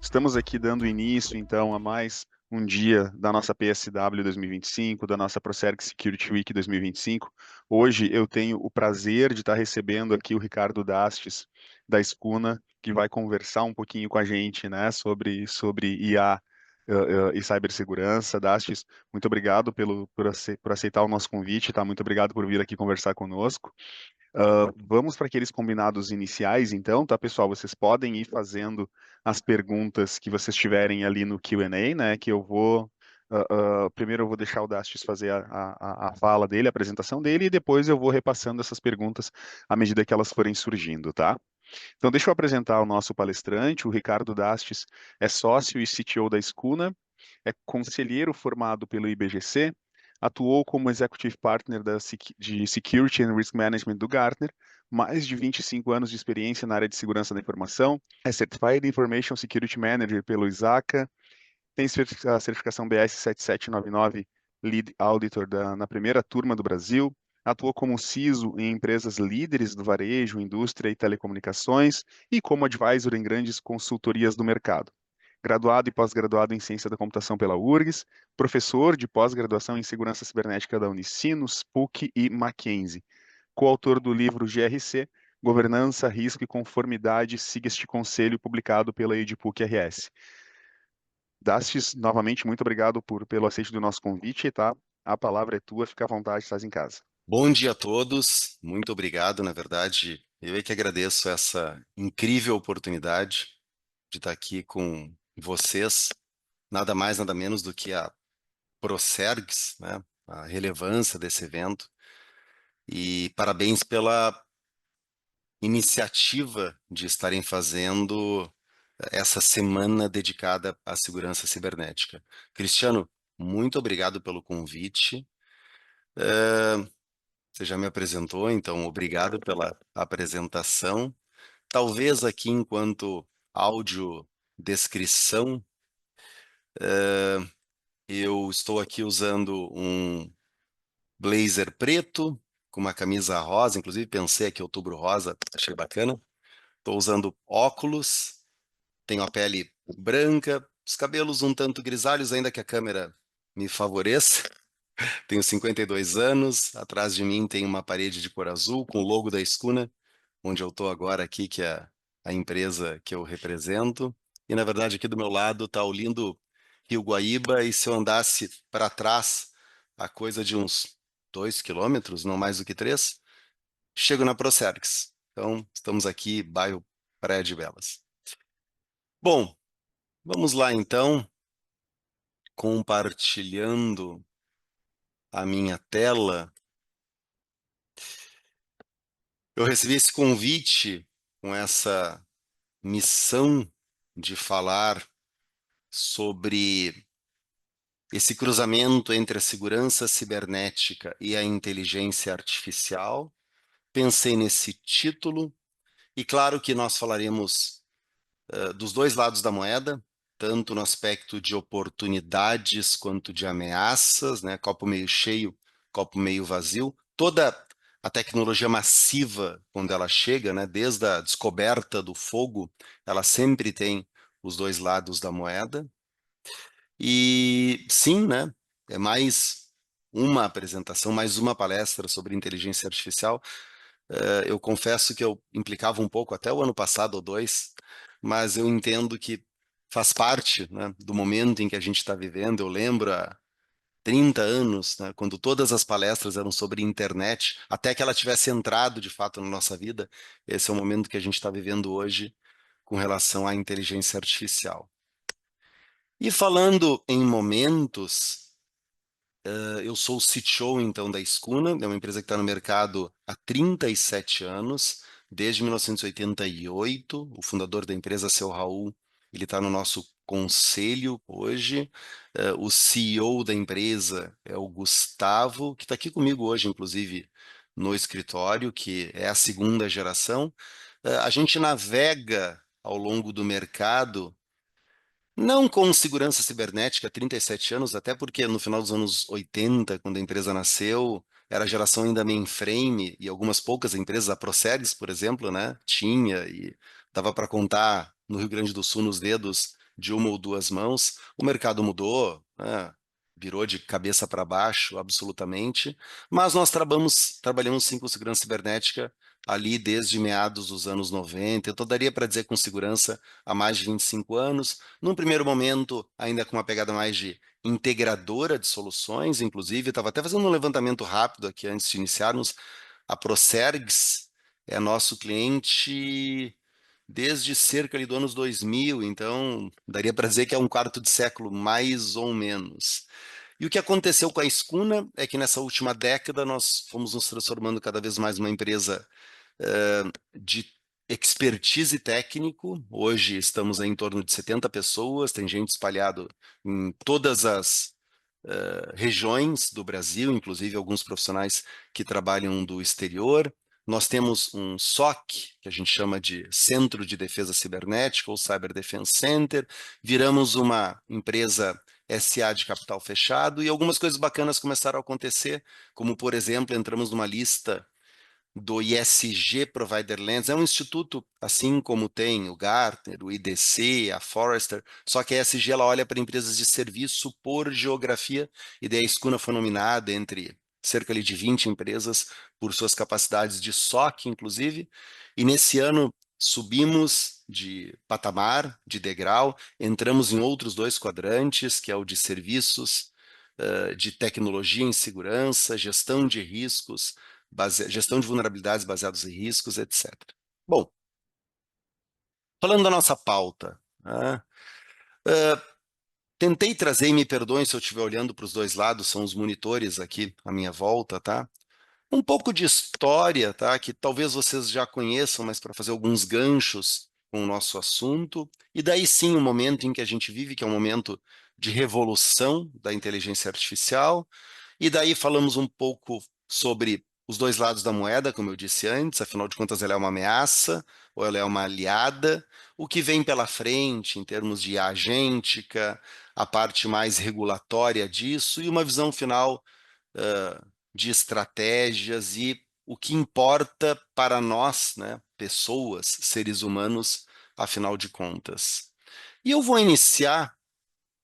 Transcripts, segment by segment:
Estamos aqui dando início, então, a mais um dia da nossa PSW 2025, da nossa Procerg Security Week 2025. Hoje eu tenho o prazer de estar recebendo aqui o Ricardo Dastes, da Scuna, que vai conversar um pouquinho com a gente, né, sobre IA e cibersegurança. Dastes, muito obrigado por aceitar o nosso convite, tá? Muito obrigado por vir aqui conversar conosco. Vamos para aqueles combinados iniciais, então, tá, pessoal? Vocês podem ir fazendo as perguntas que vocês tiverem ali no Q&A, né? Que eu vou. Primeiro eu vou deixar o Dastis fazer a fala dele, a apresentação dele, e depois eu vou repassando essas perguntas à medida que elas forem surgindo, tá? Então, deixa eu apresentar o nosso palestrante. O Ricardo Dastis é sócio e CTO da Scuna, é conselheiro formado pelo IBGC, atuou como Executive Partner de Security and Risk Management do Gartner, mais de 25 anos de experiência na área de segurança da informação, é Certified Information Security Manager pelo ISACA, tem a certificação BS 7799 Lead Auditor na primeira turma do Brasil, atuou como CISO em empresas líderes do varejo, indústria e telecomunicações e como advisor em grandes consultorias do mercado. Graduado e pós-graduado em Ciência da Computação pela URGS, professor de pós-graduação em Segurança Cibernética da Unicinos, PUC e Mackenzie. Coautor do livro GRC, Governança, Risco e Conformidade, Siga este Conselho, publicado pela EDPUC-RS. Dastes, novamente, muito obrigado pelo aceite do nosso convite, tá? A palavra é tua, fica à vontade, estás em casa. Bom dia a todos, muito obrigado. Na verdade, eu é que agradeço essa incrível oportunidade de estar aqui com vocês, nada mais, nada menos do que a Procergs, né? A relevância desse evento. E parabéns pela iniciativa de estarem fazendo essa semana dedicada à segurança cibernética. Cristiano, muito obrigado pelo convite. Você já me apresentou, então obrigado pela apresentação. Talvez aqui, enquanto áudio descrição, eu estou aqui usando um blazer preto com uma camisa rosa, inclusive pensei aqui outubro rosa, achei bacana. Estou usando óculos, tenho a pele branca, os cabelos um tanto grisalhos, ainda que a câmera me favoreça. Tenho 52 anos, atrás de mim tem uma parede de cor azul com o logo da Scuna, onde eu estou agora aqui, que é a empresa que eu represento. E, na verdade, aqui do meu lado está o lindo Rio Guaíba, e se eu andasse para trás, a coisa de uns 2 quilômetros, não mais do que 3, chego na Procergs. Então, estamos aqui, bairro Praia de Belas. Bom, vamos lá então, compartilhando a minha tela. Eu recebi esse convite com essa missão de falar sobre esse cruzamento entre a segurança cibernética e a inteligência artificial. Pensei nesse título, e claro que nós falaremos dos dois lados da moeda, tanto no aspecto de oportunidades quanto de ameaças, né? Copo meio cheio, copo meio vazio. Toda a tecnologia massiva, quando ela chega, né, desde a descoberta do fogo, ela sempre tem os dois lados da moeda. E sim, né? É mais uma apresentação, mais uma palestra sobre inteligência artificial. Eu confesso que eu implicava um pouco até o ano passado ou dois, mas eu entendo que faz parte, né, do momento em que a gente está vivendo. Eu lembro há 30 anos, né, quando todas as palestras eram sobre internet, até que ela tivesse entrado de fato na nossa vida. Esse é o momento que a gente está vivendo hoje com relação à inteligência artificial. E falando em momentos, eu sou o CTO, então, da Scuna, é uma empresa que está no mercado há 37 anos, desde 1988. O fundador da empresa, seu Raul, ele está no nosso conselho hoje. O CEO da empresa é o Gustavo, que está aqui comigo hoje, inclusive, no escritório, que é a segunda geração. A gente navega ao longo do mercado não com segurança cibernética há 37 anos, até porque no final dos anos 80, quando a empresa nasceu, era a geração ainda mainframe, e algumas poucas empresas, a Procergs, por exemplo, né, tinha, e dava para contar no Rio Grande do Sul nos dedos de uma ou duas mãos. O mercado mudou, né? Virou de cabeça para baixo, absolutamente, mas nós trabalhamos sim com segurança cibernética ali desde meados dos anos 90, então daria para dizer com segurança há mais de 25 anos, num primeiro momento ainda com uma pegada mais de integradora de soluções, inclusive, estava até fazendo um levantamento rápido aqui antes de iniciarmos, a Procergs é nosso cliente desde cerca ali do anos 2000, então daria para dizer que é um quarto de século, mais ou menos. E o que aconteceu com a Scuna é que nessa última década nós fomos nos transformando cada vez mais numa empresa de expertise técnico. Hoje estamos em torno de 70 pessoas, tem gente espalhado em todas as regiões do Brasil, inclusive alguns profissionais que trabalham do exterior. Nós temos um SOC, que a gente chama de Centro de Defesa Cibernética, ou Cyber Defense Center. Viramos uma empresa SA de capital fechado e algumas coisas bacanas começaram a acontecer, como, por exemplo, entramos numa lista do ISG Provider Lens. É um instituto, assim como tem o Gartner, o IDC, a Forrester, só que a ESG ela olha para empresas de serviço por geografia, e daí a Scuna foi nominada entre cerca de 20 empresas por suas capacidades de SOC, inclusive, e nesse ano subimos de patamar, de degrau, entramos em outros dois quadrantes, que é o de serviços, de tecnologia em segurança, gestão de riscos, gestão de vulnerabilidades baseadas em riscos, etc. Bom, falando da nossa pauta, né, tentei trazer, e me perdoem se eu estiver olhando para os dois lados, são os monitores aqui à minha volta, tá? Um pouco de história, tá? Que talvez vocês já conheçam, mas para fazer alguns ganchos com o nosso assunto. E daí sim, o momento em que a gente vive, que é um momento de revolução da inteligência artificial. E daí falamos um pouco sobre os dois lados da moeda, como eu disse antes, afinal de contas, ela é uma ameaça ou ela é uma aliada. O que vem pela frente em termos de agêntica, a parte mais regulatória disso e uma visão final de estratégias e o que importa para nós, né, pessoas, seres humanos, afinal de contas. E eu vou iniciar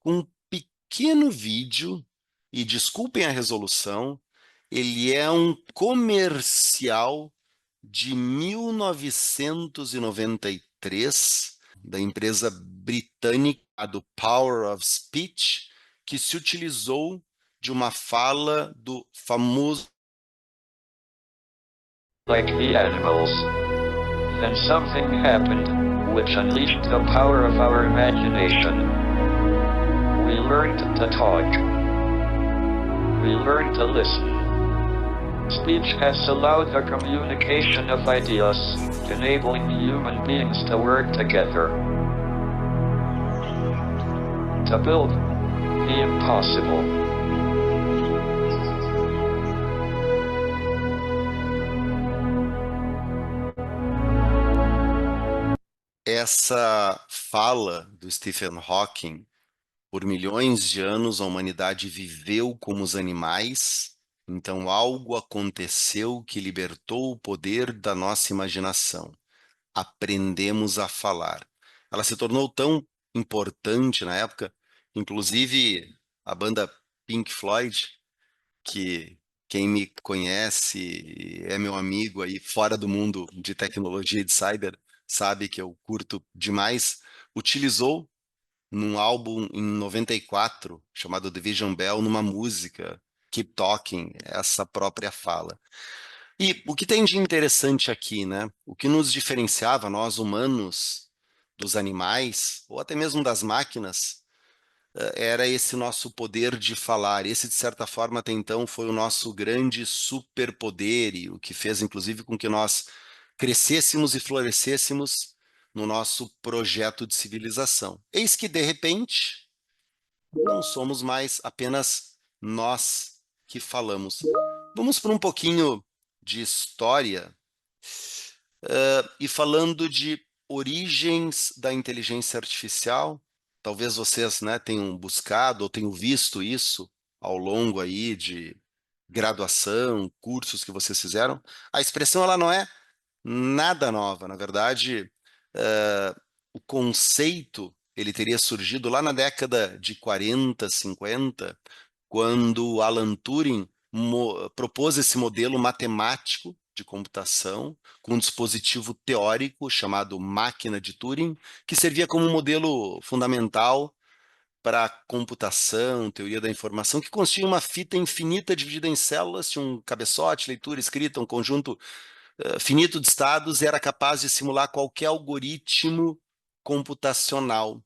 com um pequeno vídeo, e desculpem a resolução, ele é um comercial de 1993 da empresa britânica do Power of Speech, que se utilizou de uma fala do famoso like the animals. Then something happened, which unleashed the power of our imagination. We learned to talk. We learned to listen. Speech has allowed the communication of ideas, enabling human beings to work together. To build the impossible. Essa fala do Stephen Hawking, por milhões de anos a humanidade viveu como os animais, então algo aconteceu que libertou o poder da nossa imaginação. Aprendemos a falar. Ela se tornou tão importante na época, inclusive a banda Pink Floyd, que quem me conhece é meu amigo aí fora do mundo de tecnologia e de cyber, sabe que eu curto demais, utilizou num álbum em 94 chamado Division Bell, numa música Keep Talking, essa própria fala. E o que tem de interessante aqui, né? O que nos diferenciava, nós humanos, dos animais, ou até mesmo das máquinas, era esse nosso poder de falar. Esse, de certa forma, até então, foi o nosso grande superpoder e o que fez, inclusive, com que nós crescêssemos e florescêssemos no nosso projeto de civilização. Eis que, de repente, não somos mais apenas nós que falamos. Vamos para um pouquinho de história, e falando de origens da inteligência artificial. Talvez vocês, né, tenham buscado ou tenham visto isso ao longo aí de graduação, cursos que vocês fizeram. A expressão ela não é nada nova, na verdade, o conceito ele teria surgido lá na década de 40, 50, quando Alan Turing propôs esse modelo matemático de computação com um dispositivo teórico chamado máquina de Turing, que servia como um modelo fundamental para computação, teoria da informação, que consistia em uma fita infinita dividida em células, tinha um cabeçote, leitura, escrita, um conjunto finito de estados e era capaz de simular qualquer algoritmo computacional.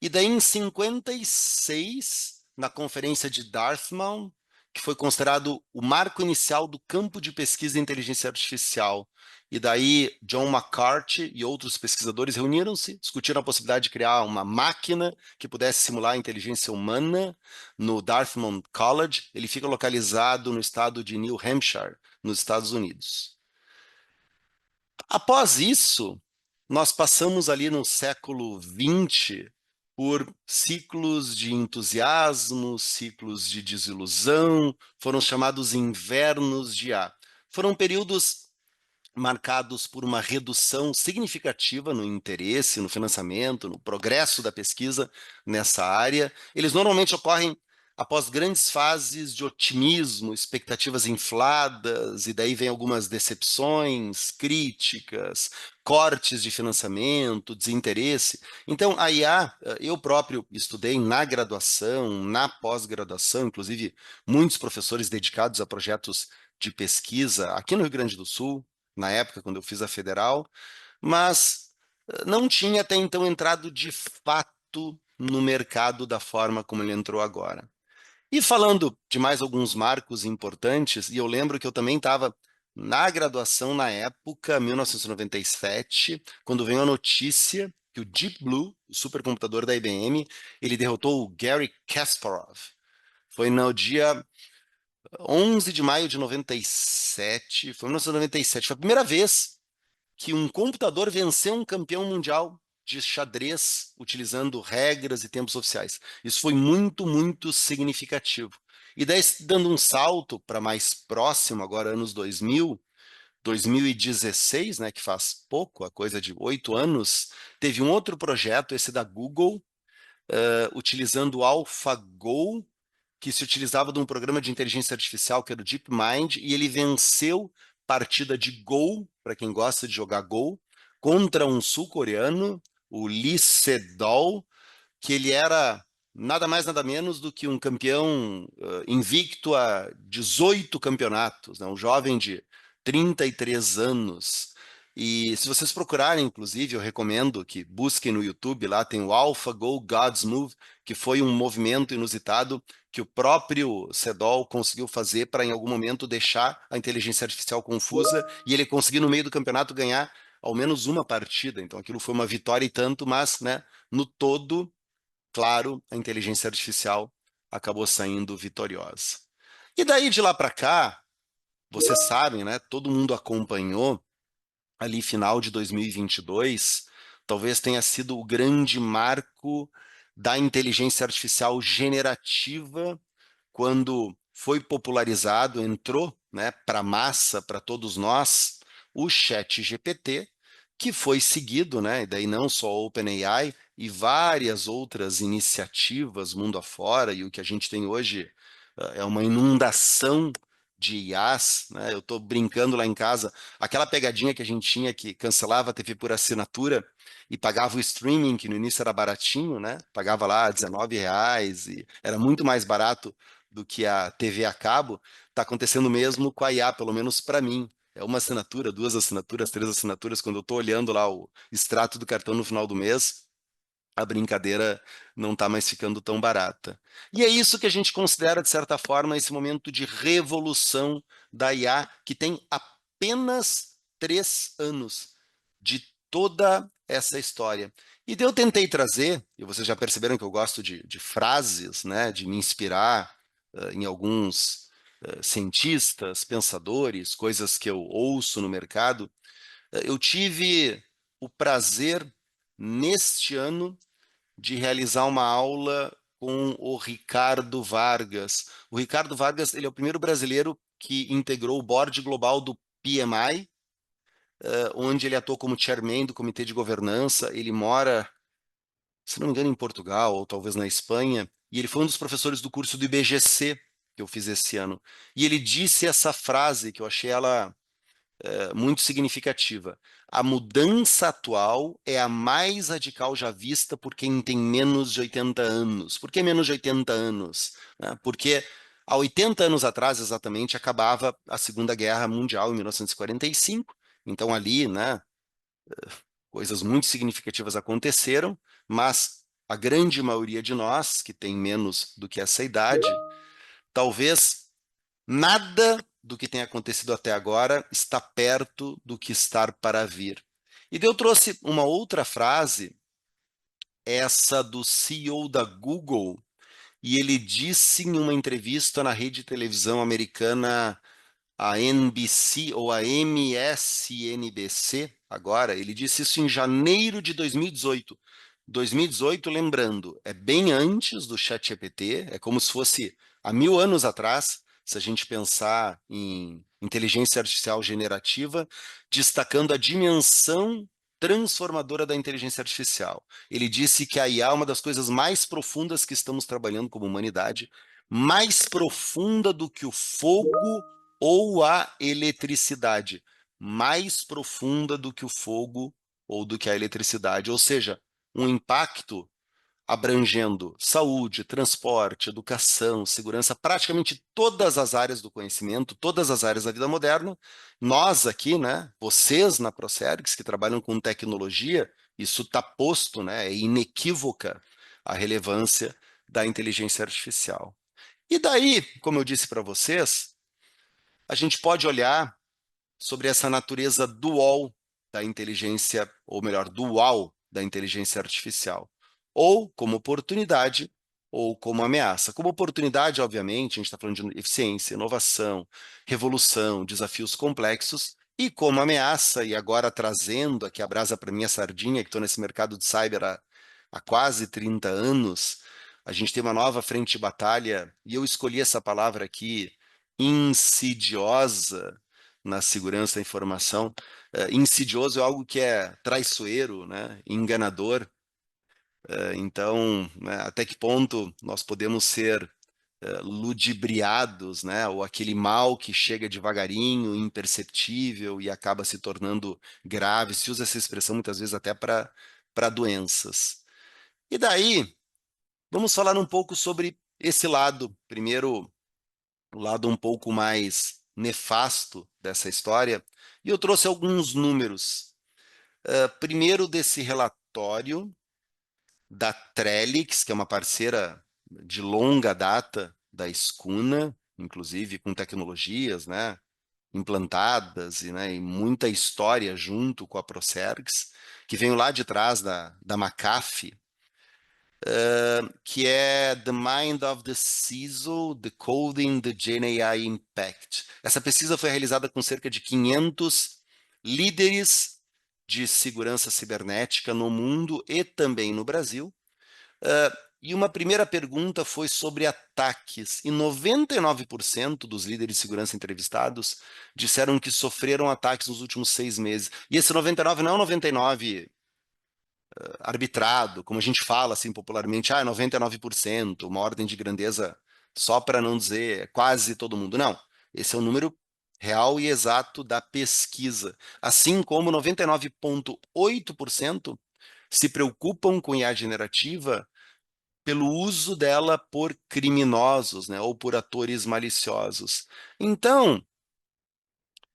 E daí, em 56, na conferência de Dartmouth, que foi considerado o marco inicial do campo de pesquisa em inteligência artificial. E daí, John McCarthy e outros pesquisadores reuniram-se, discutiram a possibilidade de criar uma máquina que pudesse simular a inteligência humana no Dartmouth College. Ele fica localizado no estado de New Hampshire, nos Estados Unidos. Após isso, nós passamos ali no século XX por ciclos de entusiasmo, ciclos de desilusão, foram chamados invernos de IA. Foram períodos marcados por uma redução significativa no interesse, no financiamento, no progresso da pesquisa nessa área. Eles normalmente ocorrem após grandes fases de otimismo, expectativas infladas, e daí vem algumas decepções, críticas, cortes de financiamento, desinteresse. Então, a IA, eu próprio estudei na graduação, na pós-graduação, inclusive muitos professores dedicados a projetos de pesquisa aqui no Rio Grande do Sul, na época, quando eu fiz a federal, mas não tinha até então entrado de fato no mercado da forma como ele entrou agora. E falando de mais alguns marcos importantes, e eu lembro que eu também estava na graduação na época, 1997, quando veio a notícia que o Deep Blue, o supercomputador da IBM, ele derrotou o Garry Kasparov. Foi no dia 11 de maio de 97, foi 1997, foi a primeira vez que um computador venceu um campeão mundial de xadrez utilizando regras e tempos oficiais. Isso foi muito, muito significativo. E daí, dando um salto para mais próximo, agora anos 2000, 2016, né, que faz pouco, a coisa de 8 anos, teve um outro projeto, esse da Google, utilizando o AlphaGo, que se utilizava de um programa de inteligência artificial que era o DeepMind, e ele venceu partida de Go, para quem gosta de jogar Go, contra um sul-coreano, o Lee Sedol, que ele era nada mais nada menos do que um campeão invicto a 18 campeonatos, né? Um jovem de 33 anos. E se vocês procurarem, inclusive, eu recomendo que busquem no YouTube, lá tem o AlphaGo God's Move, que foi um movimento inusitado que o próprio Sedol conseguiu fazer para, em algum momento, deixar a inteligência artificial confusa e ele conseguir, no meio do campeonato, ganhar ao menos uma partida. Então, aquilo foi uma vitória e tanto, mas, né, no todo, claro, a inteligência artificial acabou saindo vitoriosa. E daí, de lá para cá, vocês sabem, né, todo mundo acompanhou, ali final de 2022, talvez tenha sido o grande marco da inteligência artificial generativa, quando foi popularizado, entrou, né, para a massa, para todos nós, o ChatGPT, que foi seguido, né, e daí não só a OpenAI, e várias outras iniciativas mundo afora, e o que a gente tem hoje é uma inundação de IAs, né? Eu estou brincando lá em casa, aquela pegadinha que a gente tinha que cancelava a TV por assinatura e pagava o streaming, que no início era baratinho, né? Pagava lá R$19 e era muito mais barato do que a TV a cabo. Está acontecendo mesmo com a IA, pelo menos para mim. É uma assinatura, 2 assinaturas, 3 assinaturas, quando eu estou olhando lá o extrato do cartão no final do mês, a brincadeira não está mais ficando tão barata. E é isso que a gente considera, de certa forma, esse momento de revolução da IA, que tem apenas 3 anos de toda essa história. E daí eu tentei trazer, e vocês já perceberam que eu gosto de frases, né, de me inspirar em alguns cientistas, pensadores, coisas que eu ouço no mercado. Eu tive o prazer, neste ano, de realizar uma aula com o Ricardo Vargas. O Ricardo Vargas, ele é o primeiro brasileiro que integrou o board global do PMI, onde ele atuou como chairman do comitê de governança. Ele mora se não me engano, em Portugal ou talvez na Espanha, e ele foi um dos professores do curso do IBGC que eu fiz esse ano. E ele disse essa frase que eu achei ela muito significativa. A mudança atual é a mais radical já vista por quem tem menos de 80 anos. Por que menos de 80 anos? Né? Porque há 80 anos atrás, exatamente, acabava a Segunda Guerra Mundial, em 1945. Então, ali, né, coisas muito significativas aconteceram, mas a grande maioria de nós, que tem menos do que essa idade, talvez nada do que tem acontecido até agora está perto do que está para vir. E daí eu trouxe uma outra frase, essa do CEO da Google, e ele disse em uma entrevista na rede de televisão americana, a NBC ou a MSNBC, agora, ele disse isso em janeiro de 2018. 2018, lembrando, é bem antes do ChatGPT, é como se fosse há 1000 anos atrás, se a gente pensar em inteligência artificial generativa, destacando a dimensão transformadora da inteligência artificial. Ele disse que a IA é uma das coisas mais profundas que estamos trabalhando como humanidade, mais profunda do que o fogo ou a eletricidade, mais profunda do que o fogo ou do que a eletricidade, ou seja, um impacto abrangendo saúde, transporte, educação, segurança, praticamente todas as áreas do conhecimento, todas as áreas da vida moderna. Nós aqui, né, vocês na Procergs que trabalham com tecnologia, isso está posto, né, é inequívoca a relevância da inteligência artificial. E daí, como eu disse para vocês, a gente pode olhar sobre essa natureza dual da inteligência, ou melhor, dual da inteligência artificial, ou como oportunidade, ou como ameaça. Como oportunidade, obviamente, a gente está falando de eficiência, inovação, revolução, desafios complexos, e como ameaça, e agora trazendo aqui a brasa para minha sardinha, que estou nesse mercado de cyber há quase 30 anos, a gente tem uma nova frente de batalha, e eu escolhi essa palavra aqui, insidiosa, na segurança da informação. Insidioso é algo que é traiçoeiro, né? Enganador. Então, né, até que ponto nós podemos ser ludibriados, né? Ou aquele mal que chega devagarinho, imperceptível e acaba se tornando grave. Se usa essa expressão muitas vezes até para doenças. E daí, vamos falar um pouco sobre esse lado. Primeiro, o lado um pouco mais nefasto dessa história, e eu trouxe alguns números. Primeiro, desse relatório da Trellix, que é uma parceira de longa data da Scuna, inclusive com tecnologias, né, implantadas e muita história junto com a Procergs, que veio lá de trás da McAfee, que é The Mind of the CISO, Decoding the GenAI Impact. Essa pesquisa foi realizada com cerca de 500 líderes de segurança cibernética no mundo e também no Brasil. E uma primeira pergunta foi sobre ataques, e 99% dos líderes de segurança entrevistados disseram que sofreram ataques nos últimos 6 meses. E esse 99 não é um 99 arbitrado, como a gente fala assim popularmente, 99%, uma ordem de grandeza só para não dizer quase todo mundo. Não, esse é o número real e exato da pesquisa. Assim como 99,8% se preocupam com IA generativa pelo uso dela por criminosos, né, ou por atores maliciosos. Então,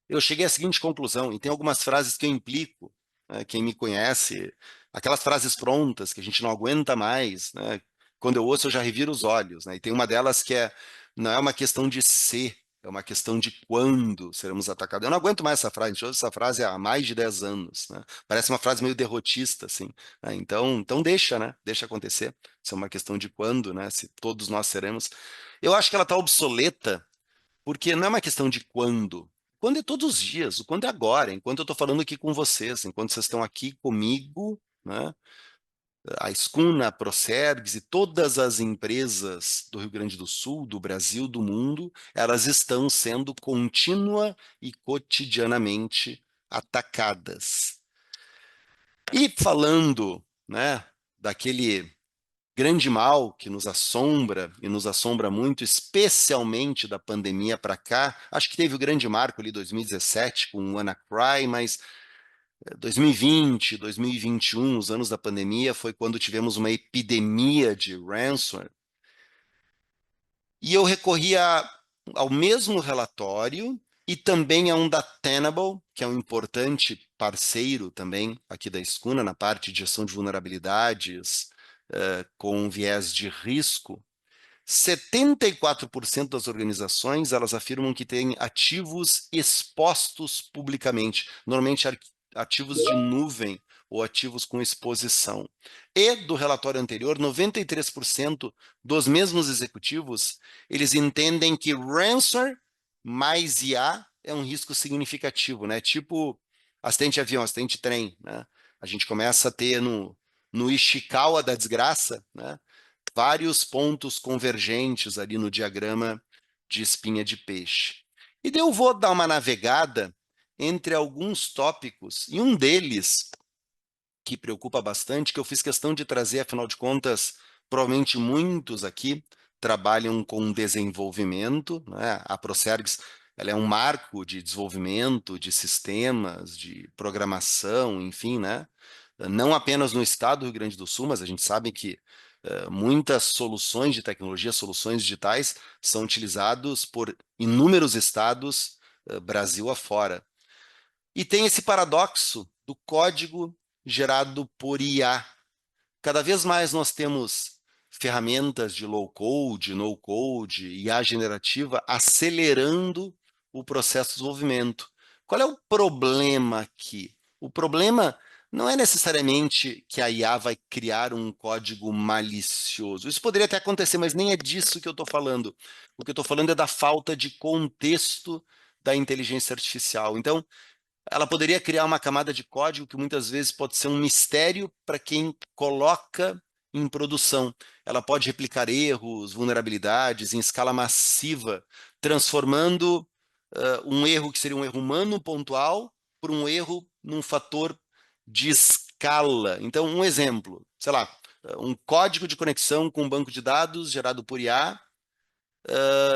eu cheguei à seguinte conclusão, e tem algumas frases que eu implico, né, quem me conhece, aquelas frases prontas que a gente não aguenta mais, né, quando eu ouço eu já reviro os olhos, né, e tem uma delas que não é uma questão de se, é uma questão de quando seremos atacados. Eu não aguento mais essa frase, a gente ouve essa frase há mais de 10 anos, né, parece uma frase meio derrotista, assim, né, então deixa, né, deixa acontecer, isso é uma questão de quando, né, se todos nós seremos. Eu acho que ela está obsoleta, porque não é uma questão de quando. Quando é todos os dias, o quando é agora, enquanto eu estou falando aqui com vocês, enquanto vocês estão aqui comigo, né? A Scuna, a Procergs e todas as empresas do Rio Grande do Sul, do Brasil, do mundo, elas estão sendo contínua e cotidianamente atacadas. E falando, né, daquele grande mal que nos assombra e nos assombra muito, especialmente da pandemia para cá. Acho que teve o grande marco ali 2017 com o WannaCry, mas 2020, 2021, os anos da pandemia, foi quando tivemos uma epidemia de ransomware. E eu recorri ao mesmo relatório e também a um da Tenable, que é um importante parceiro também aqui da Escuna, na parte de gestão de vulnerabilidades, com viés de risco. 74% das organizações, elas afirmam que têm ativos expostos publicamente, normalmente ativos de nuvem ou ativos com exposição. E do relatório anterior, 93% dos mesmos executivos, eles entendem que ransomware mais IA é um risco significativo, né? Tipo acidente de avião, acidente de trem, né? A gente começa a ter no Ishikawa da desgraça, né? Vários pontos convergentes ali no diagrama de espinha de peixe. E daí eu vou dar uma navegada entre alguns tópicos, e um deles que preocupa bastante, que eu fiz questão de trazer, afinal de contas, provavelmente muitos aqui trabalham com desenvolvimento, né? A Procergs, ela é um marco de desenvolvimento de sistemas, de programação, enfim, né? Não apenas no estado do Rio Grande do Sul, mas a gente sabe que muitas soluções de tecnologia, soluções digitais, são utilizados por inúmeros estados, Brasil afora. E tem esse paradoxo do código gerado por IA. Cada vez mais nós temos ferramentas de low-code, no-code, IA generativa, acelerando o processo de desenvolvimento. Qual é o problema aqui? O problema não é necessariamente que a IA vai criar um código malicioso. Isso poderia até acontecer, mas nem é disso que eu estou falando. O que eu estou falando é da falta de contexto da inteligência artificial. Então, ela poderia criar uma camada de código que muitas vezes pode ser um mistério para quem coloca em produção. Ela pode replicar erros, vulnerabilidades em escala massiva, transformando um erro que seria um erro humano pontual por um erro num fator de escala. Então, um exemplo, sei lá, um código de conexão com um banco de dados gerado por IA,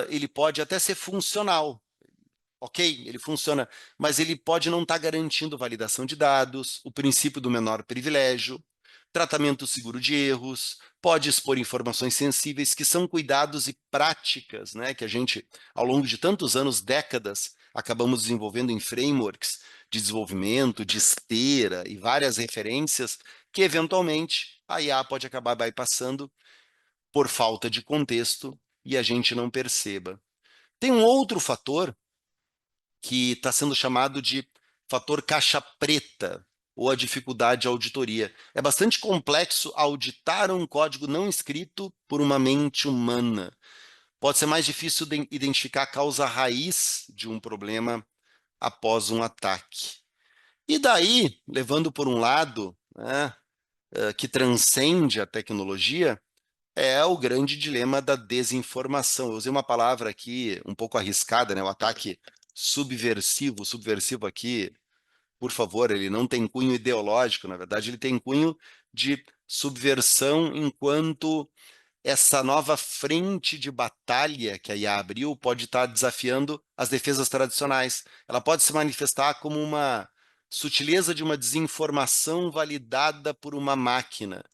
ele pode até ser funcional. Ok, ele funciona, mas ele pode não estar garantindo validação de dados, o princípio do menor privilégio, tratamento seguro de erros, pode expor informações sensíveis, que são cuidados e práticas, né, que a gente, ao longo de tantos anos, décadas, acabamos desenvolvendo em frameworks de desenvolvimento, de esteira e várias referências, que eventualmente a IA pode acabar bypassando por falta de contexto e a gente não perceba. Tem um outro fator que está sendo chamado de fator caixa preta, ou a dificuldade de auditoria. É bastante complexo auditar um código não escrito por uma mente humana. Pode ser mais difícil de identificar a causa raiz de um problema após um ataque. E daí, levando por um lado, né, que transcende a tecnologia, é o grande dilema da desinformação. Eu usei uma palavra aqui um pouco arriscada, né? O ataque subversivo. Subversivo aqui, por favor, ele não tem cunho ideológico, na verdade, ele tem cunho de subversão enquanto essa nova frente de batalha que a IA abriu pode estar desafiando as defesas tradicionais. Ela pode se manifestar como uma sutileza de uma desinformação validada por uma máquina.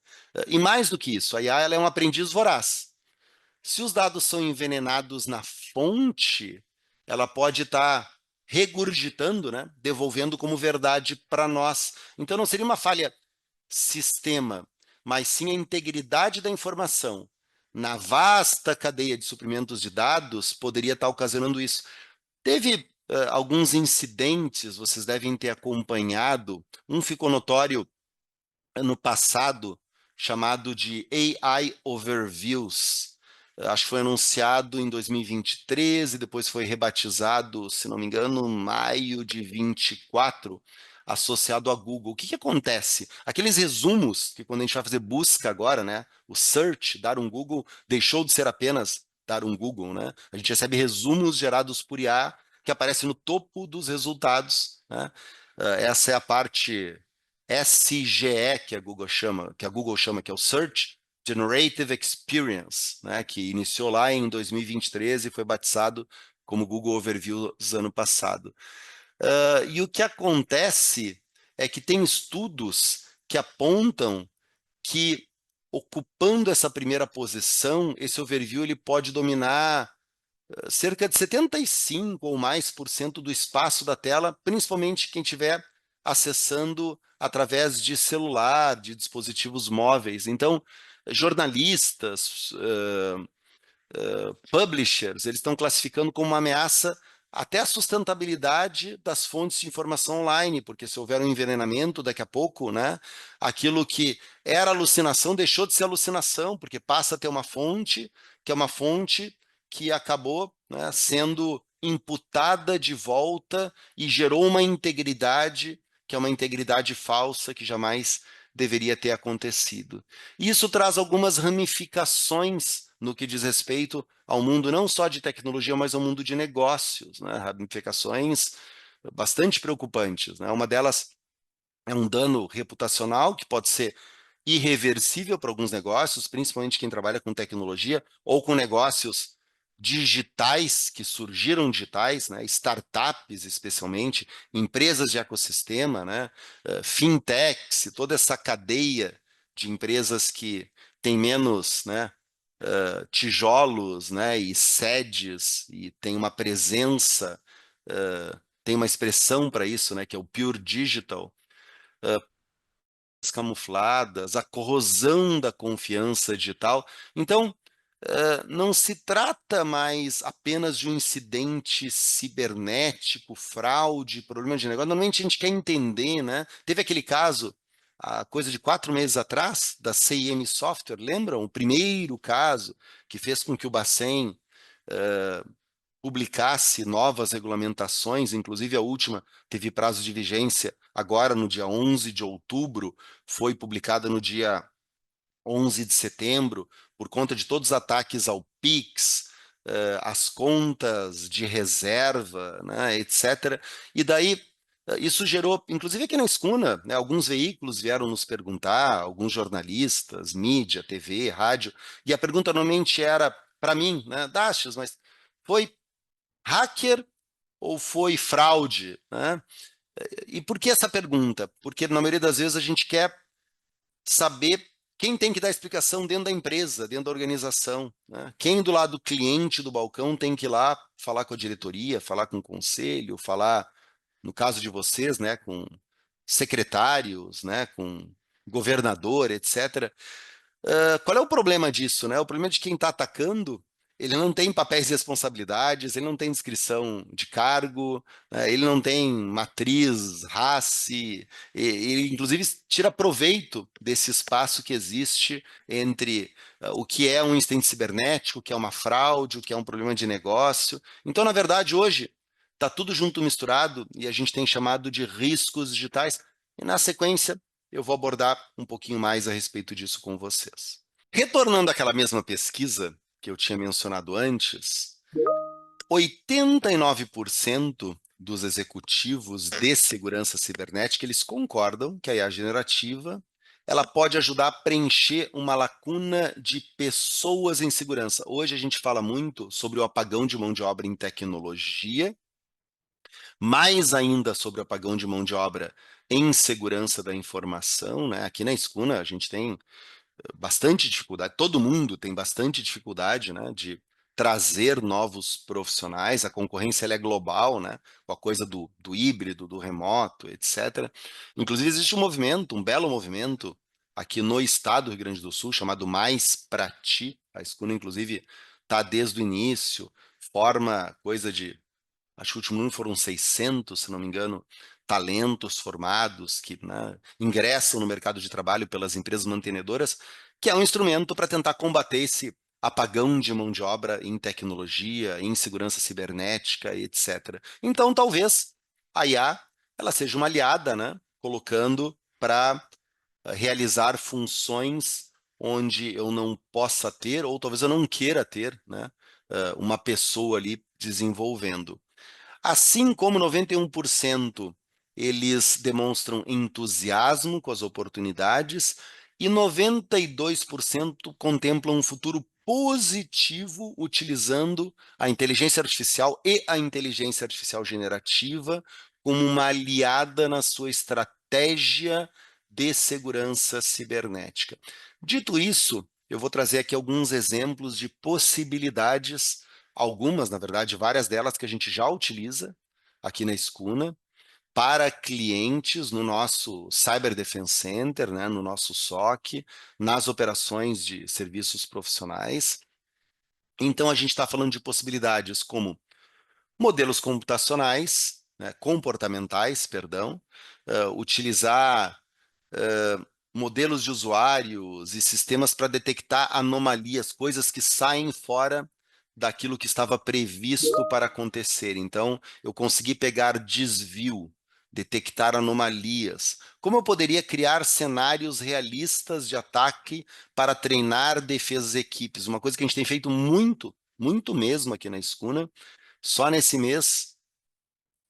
E mais do que isso, a IA ela é um aprendiz voraz. Se os dados são envenenados na fonte, ela pode estar regurgitando, né, devolvendo como verdade para nós. Então não seria uma falha sistema, mas sim a integridade da informação na vasta cadeia de suprimentos de dados poderia estar ocasionando isso. Teve alguns incidentes, vocês devem ter acompanhado, um ficou notório ano passado, chamado de AI Overviews. Acho que foi anunciado em 2023 e depois foi rebatizado, se não me engano, em maio de 24, associado a Google. O que acontece? Aqueles resumos que quando a gente vai fazer busca agora, né, o search, dar um Google, deixou de ser apenas dar um Google, né? A gente recebe resumos gerados por IA que aparecem no topo dos resultados, né? Essa é a parte SGE, que a Google chama, que é o Search Generative Experience, né, que iniciou lá em 2023 e foi batizado como Google Overviews ano passado. E o que acontece é que tem estudos que apontam que, ocupando essa primeira posição, esse overview ele pode dominar cerca de 75 ou mais por cento do espaço da tela, principalmente quem estiver acessando através de celular, de dispositivos móveis. Então, jornalistas, publishers, eles estão classificando como uma ameaça até a sustentabilidade das fontes de informação online, porque se houver um envenenamento daqui a pouco, né, aquilo que era alucinação deixou de ser alucinação, porque passa a ter uma fonte, que é uma fonte que acabou, né, sendo imputada de volta e gerou uma integridade, que é uma integridade falsa, que jamais deveria ter acontecido. Isso traz algumas ramificações no que diz respeito ao mundo não só de tecnologia, mas ao mundo de negócios, né? Ramificações bastante preocupantes, né? Uma delas é um dano reputacional que pode ser irreversível para alguns negócios, principalmente quem trabalha com tecnologia ou com negócios digitais que surgiram digitais, né? Startups especialmente, empresas de ecossistema, né? Fintechs, toda essa cadeia de empresas que tem menos, né, tijolos, né, e sedes e tem uma presença, tem uma expressão para isso, né, que é o pure digital, camufladas, a corrosão da confiança digital. Então, não se trata mais apenas de um incidente cibernético, fraude, problema de negócio. Normalmente a gente quer entender, né? Teve aquele caso, a coisa de 4 meses atrás, da CIM Software, lembram? O primeiro caso que fez com que o Bacen publicasse novas regulamentações, inclusive a última teve prazo de vigência agora no dia 11 de outubro, foi publicada no dia 11 de setembro, por conta de todos os ataques ao Pix, as contas de reserva, né, etc. E daí isso gerou, inclusive aqui na Escuna, né, alguns veículos vieram nos perguntar, alguns jornalistas, mídia, TV, rádio, e a pergunta normalmente era para mim, né, Dashios, mas foi hacker ou foi fraude, né? E por que essa pergunta? Porque na maioria das vezes a gente quer saber quem tem que dar explicação dentro da empresa, dentro da organização, né? Quem do lado do cliente do balcão tem que ir lá falar com a diretoria, falar com o conselho, falar, no caso de vocês, né, com secretários, né, com governador, etc. Qual é o problema disso, né? O problema de quem está atacando, ele não tem papéis e responsabilidades, ele não tem descrição de cargo, né? Ele não tem matriz, race, ele inclusive tira proveito desse espaço que existe entre o que é um incidente cibernético, o que é uma fraude, o que é um problema de negócio. Então, na verdade, hoje está tudo junto misturado e a gente tem chamado de riscos digitais. E na sequência, eu vou abordar um pouquinho mais a respeito disso com vocês. Retornando àquela mesma pesquisa que eu tinha mencionado antes, 89% dos executivos de segurança cibernética, eles concordam que a IA generativa ela pode ajudar a preencher uma lacuna de pessoas em segurança. Hoje a gente fala muito sobre o apagão de mão de obra em tecnologia, mais ainda sobre o apagão de mão de obra em segurança da informação, né? Aqui na Escuna a gente tem bastante dificuldade, todo mundo tem bastante dificuldade, né, de trazer novos profissionais, a concorrência ela é global, né, com a coisa do híbrido, do remoto, etc. Inclusive existe um movimento, um belo movimento aqui no estado do Rio Grande do Sul, chamado Mais Pra Ti, a Escuna inclusive está desde o início, forma coisa de, acho que o último número foram 600, se não me engano, talentos formados que, né, ingressam no mercado de trabalho pelas empresas mantenedoras, que é um instrumento para tentar combater esse apagão de mão de obra em tecnologia, em segurança cibernética, etc. Então, talvez a IA ela seja uma aliada, né, colocando para realizar funções onde eu não possa ter, ou talvez eu não queira ter, né, uma pessoa ali desenvolvendo. Assim como 91% eles demonstram entusiasmo com as oportunidades e 92% contemplam um futuro positivo utilizando a inteligência artificial e a inteligência artificial generativa como uma aliada na sua estratégia de segurança cibernética. Dito isso, eu vou trazer aqui alguns exemplos de possibilidades, algumas, na verdade, várias delas que a gente já utiliza aqui na Scuna, para clientes no nosso Cyber Defense Center, né, no nosso SOC, nas operações de serviços profissionais. Então, a gente está falando de possibilidades como modelos computacionais, né, comportamentais, perdão, utilizar modelos de usuários e sistemas para detectar anomalias, coisas que saem fora daquilo que estava previsto para acontecer. Então, eu consegui pegar desvio, detectar anomalias. Como eu poderia criar cenários realistas de ataque para treinar defesas equipes? Uma coisa que a gente tem feito muito, muito mesmo aqui na Scuna. Só nesse mês,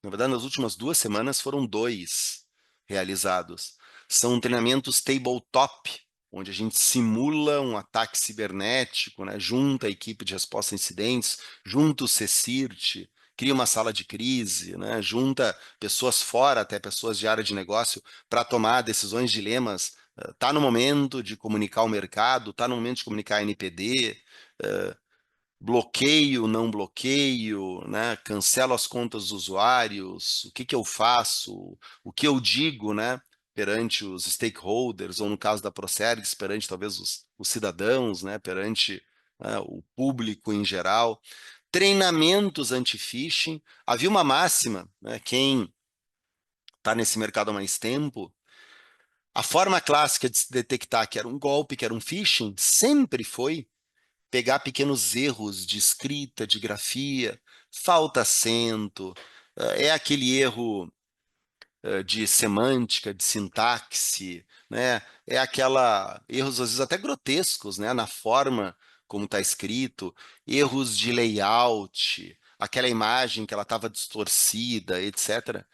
na verdade, nas últimas 2 semanas foram 2 realizados. São treinamentos tabletop, onde a gente simula um ataque cibernético, né? Junta a equipe de resposta a incidentes, junta o CSIRT, cria uma sala de crise, né? Junta pessoas fora, até pessoas de área de negócio, para tomar decisões, dilemas. Está no momento de comunicar o mercado, está no momento de comunicar a NPD, bloqueio, não bloqueio, né? Cancelo as contas dos usuários, o que eu faço, o que eu digo, né? Perante os stakeholders, ou no caso da Procergs, perante talvez os cidadãos, né? Perante o público em geral. Treinamentos anti-phishing. Havia uma máxima, né? Quem está nesse mercado há mais tempo, a forma clássica de se detectar que era um golpe, que era um phishing, sempre foi pegar pequenos erros de escrita, de grafia, falta acento, é aquele erro de semântica, de sintaxe, né? É aquela erros às vezes até grotescos, né? Na forma como está escrito, erros de layout, aquela imagem que ela estava distorcida, etc.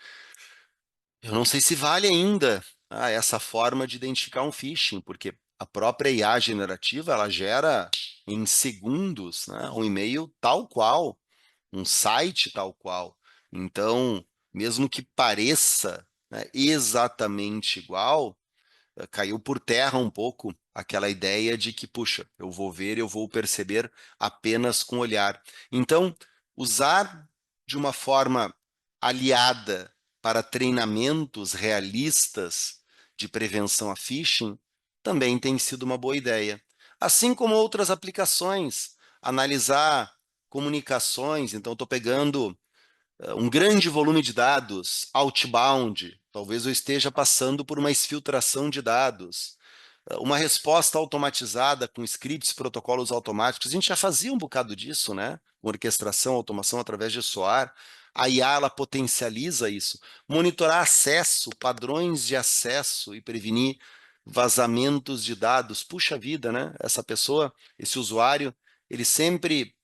Eu não sei se vale ainda essa forma de identificar um phishing, porque a própria IA generativa ela gera em segundos, né, um e-mail tal qual, um site tal qual. Então, mesmo que pareça, né, exatamente igual, caiu por terra um pouco aquela ideia de que, puxa, eu vou ver, eu vou perceber apenas com o olhar. Então, usar de uma forma aliada para treinamentos realistas de prevenção a phishing também tem sido uma boa ideia. Assim como outras aplicações, analisar comunicações, então estou pegando um grande volume de dados outbound, talvez eu esteja passando por uma exfiltração de dados, uma resposta automatizada com scripts, protocolos automáticos. A gente já fazia um bocado disso, né? Orquestração, automação através de SOAR. A IA ela potencializa isso. Monitorar acesso, padrões de acesso e prevenir vazamentos de dados. Puxa vida, né? Essa pessoa, esse usuário, ele sempre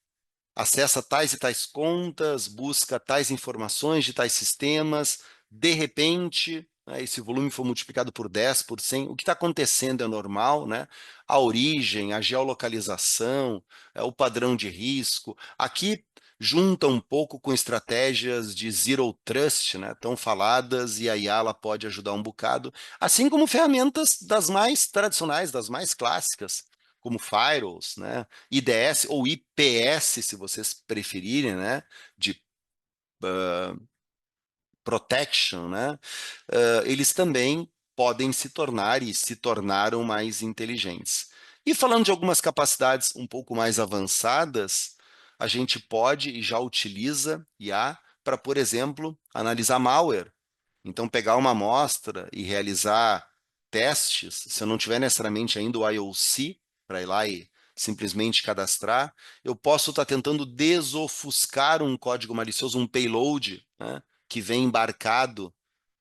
acessa tais e tais contas, busca tais informações de tais sistemas, de repente, né, esse volume foi multiplicado por 10, por 100, o que está acontecendo é normal, né? A origem, a geolocalização, o padrão de risco. Aqui junta um pouco com estratégias de Zero Trust, né, tão faladas, e a IA ela pode ajudar um bocado, assim como ferramentas das mais tradicionais, das mais clássicas, como firewalls, né, IDS ou IPS, se vocês preferirem, né, de protection, né, eles também podem se tornar e se tornaram mais inteligentes. E falando de algumas capacidades um pouco mais avançadas, a gente pode e já utiliza IA para, por exemplo, analisar malware. Então, pegar uma amostra e realizar testes, se eu não tiver necessariamente ainda o IOC, para ir lá e simplesmente cadastrar, eu posso estar tentando desofuscar um código malicioso, um payload, né, que vem embarcado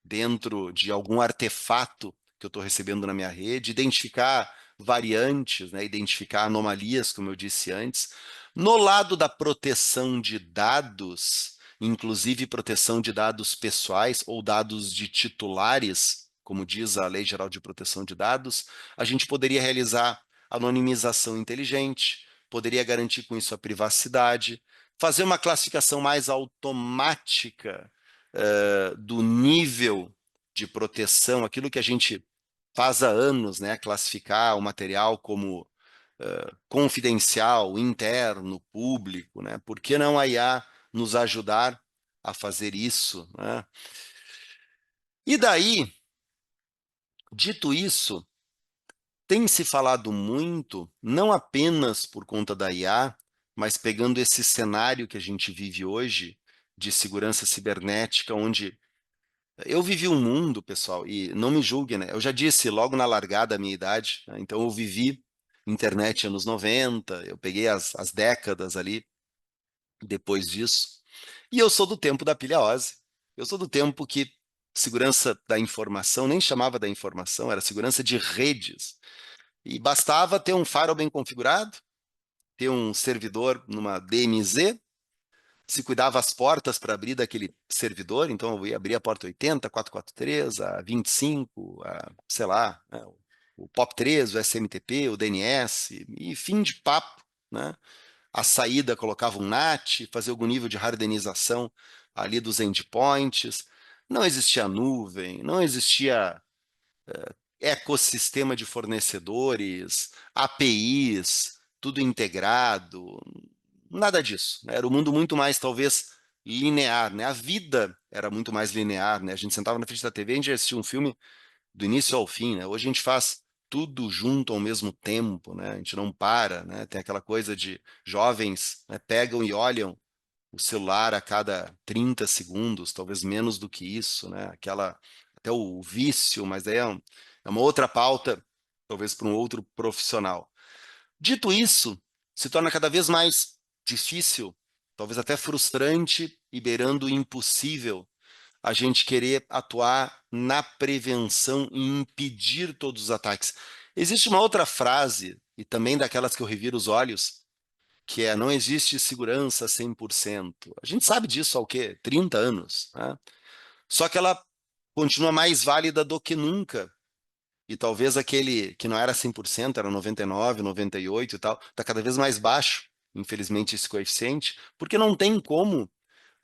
dentro de algum artefato que eu estou recebendo na minha rede, identificar variantes, né, identificar anomalias, como eu disse antes. No lado da proteção de dados, inclusive proteção de dados pessoais ou dados de titulares, como diz a Lei Geral de Proteção de Dados, a gente poderia realizar anonimização inteligente, poderia garantir com isso a privacidade, fazer uma classificação mais automática do nível de proteção, aquilo que a gente faz há anos, né, classificar o material como confidencial, interno, público, né? Por que não a IA nos ajudar a fazer isso, né? E daí, dito isso, tem se falado muito, não apenas por conta da IA, mas pegando esse cenário que a gente vive hoje de segurança cibernética, onde eu vivi um mundo, pessoal, e não me julguem, né? Eu já disse logo na largada a minha idade, né? Então eu vivi internet anos 90, eu peguei as décadas ali depois disso, e eu sou do tempo da pilha OSI. Eu sou do tempo que segurança da informação, nem chamava da informação, era segurança de redes. E bastava ter um firewall bem configurado, ter um servidor numa DMZ, se cuidava as portas para abrir daquele servidor, então eu ia abrir a porta 80, 443, a 25, a, sei lá, né, o POP3, o SMTP, o DNS, e fim de papo, né? A saída colocava um NAT, fazia algum nível de hardenização ali dos endpoints, não existia nuvem, não existia ecossistema de fornecedores, APIs, tudo integrado, nada disso, né? Era um mundo muito mais, talvez, linear, né? A vida era muito mais linear, né? A gente sentava na frente da TV e a gente assistia um filme do início ao fim, né? Hoje a gente faz tudo junto ao mesmo tempo, né? A gente não para, né? Tem aquela coisa de jovens, né, pegam e olham o celular a cada 30 segundos, talvez menos do que isso, né? Aquela, até o vício, mas aí é uma outra pauta, talvez para um outro profissional. Dito isso, se torna cada vez mais difícil, talvez até frustrante e beirando o impossível, a gente querer atuar na prevenção e impedir todos os ataques. Existe uma outra frase, e também daquelas que eu reviro os olhos, que é: não existe segurança 100%. A gente sabe disso há o quê? 30 anos, né? Só que ela continua mais válida do que nunca. E talvez aquele que não era 100%, era 99, 98 e tal, está cada vez mais baixo, infelizmente, esse coeficiente, porque não tem como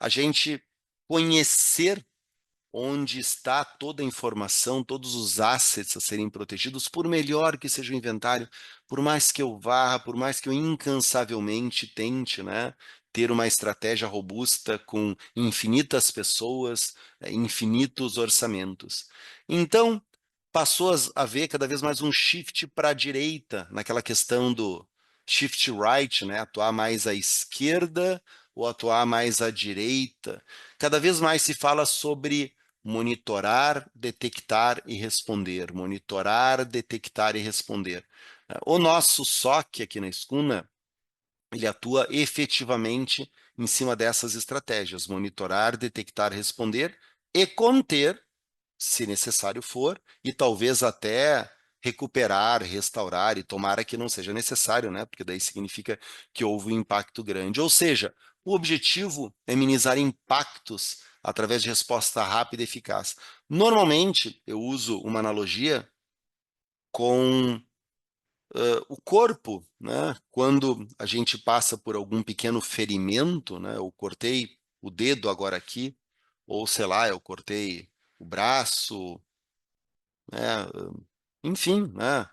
a gente conhecer onde está toda a informação, todos os assets a serem protegidos, por melhor que seja o inventário, por mais que eu varra, por mais que eu incansavelmente tente, né, ter uma estratégia robusta com infinitas pessoas, infinitos orçamentos. Então, passou a haver cada vez mais um shift para a direita, naquela questão do shift right, né, atuar mais à esquerda ou atuar mais à direita. Cada vez mais se fala sobre monitorar, detectar e responder. Monitorar, detectar e responder. O nosso SOC aqui na Escuna, ele atua efetivamente em cima dessas estratégias: monitorar, detectar, responder e conter, se necessário for, e talvez até recuperar, restaurar, e tomara que não seja necessário, né? Porque daí significa que houve um impacto grande. Ou seja, o objetivo é minimizar impactos através de resposta rápida e eficaz. Normalmente, eu uso uma analogia com o corpo, né? Quando a gente passa por algum pequeno ferimento, né? Eu cortei o dedo agora aqui, ou sei lá, eu cortei o braço, né? Enfim, né?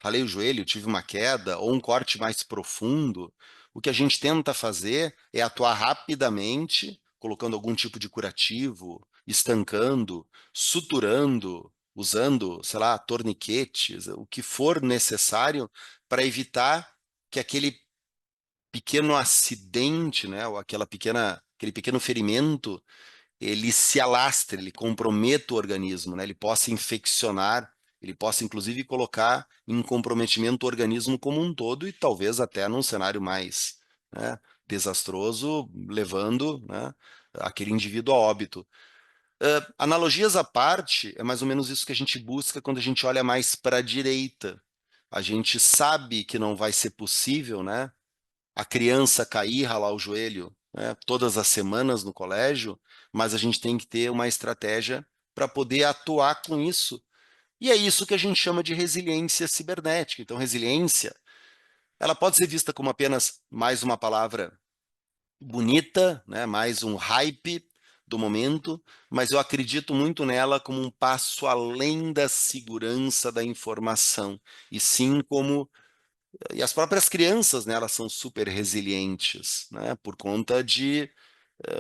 Ralei o joelho, tive uma queda, ou um corte mais profundo. O que a gente tenta fazer é atuar rapidamente, colocando algum tipo de curativo, estancando, suturando, usando, sei lá, torniquetes, o que for necessário para evitar que aquele pequeno acidente, né, ou aquele pequeno ferimento, ele se alastre, ele comprometa o organismo, né? Ele possa infeccionar, ele possa inclusive colocar em comprometimento o organismo como um todo e talvez até num cenário mais, né, desastroso, levando, né, aquele indivíduo a óbito. Analogias à parte, é mais ou menos isso que a gente busca quando a gente olha mais para a direita. A gente sabe que não vai ser possível, né, a criança cair, ralar o joelho né, todas as semanas no colégio, mas a gente tem que ter uma estratégia para poder atuar com isso. E é isso que a gente chama de resiliência cibernética. Então, resiliência, ela pode ser vista como apenas mais uma palavra bonita, né, mais um hype do momento, mas eu acredito muito nela como um passo além da segurança da informação, e sim como e as próprias crianças, né, elas são super resilientes, né, por conta de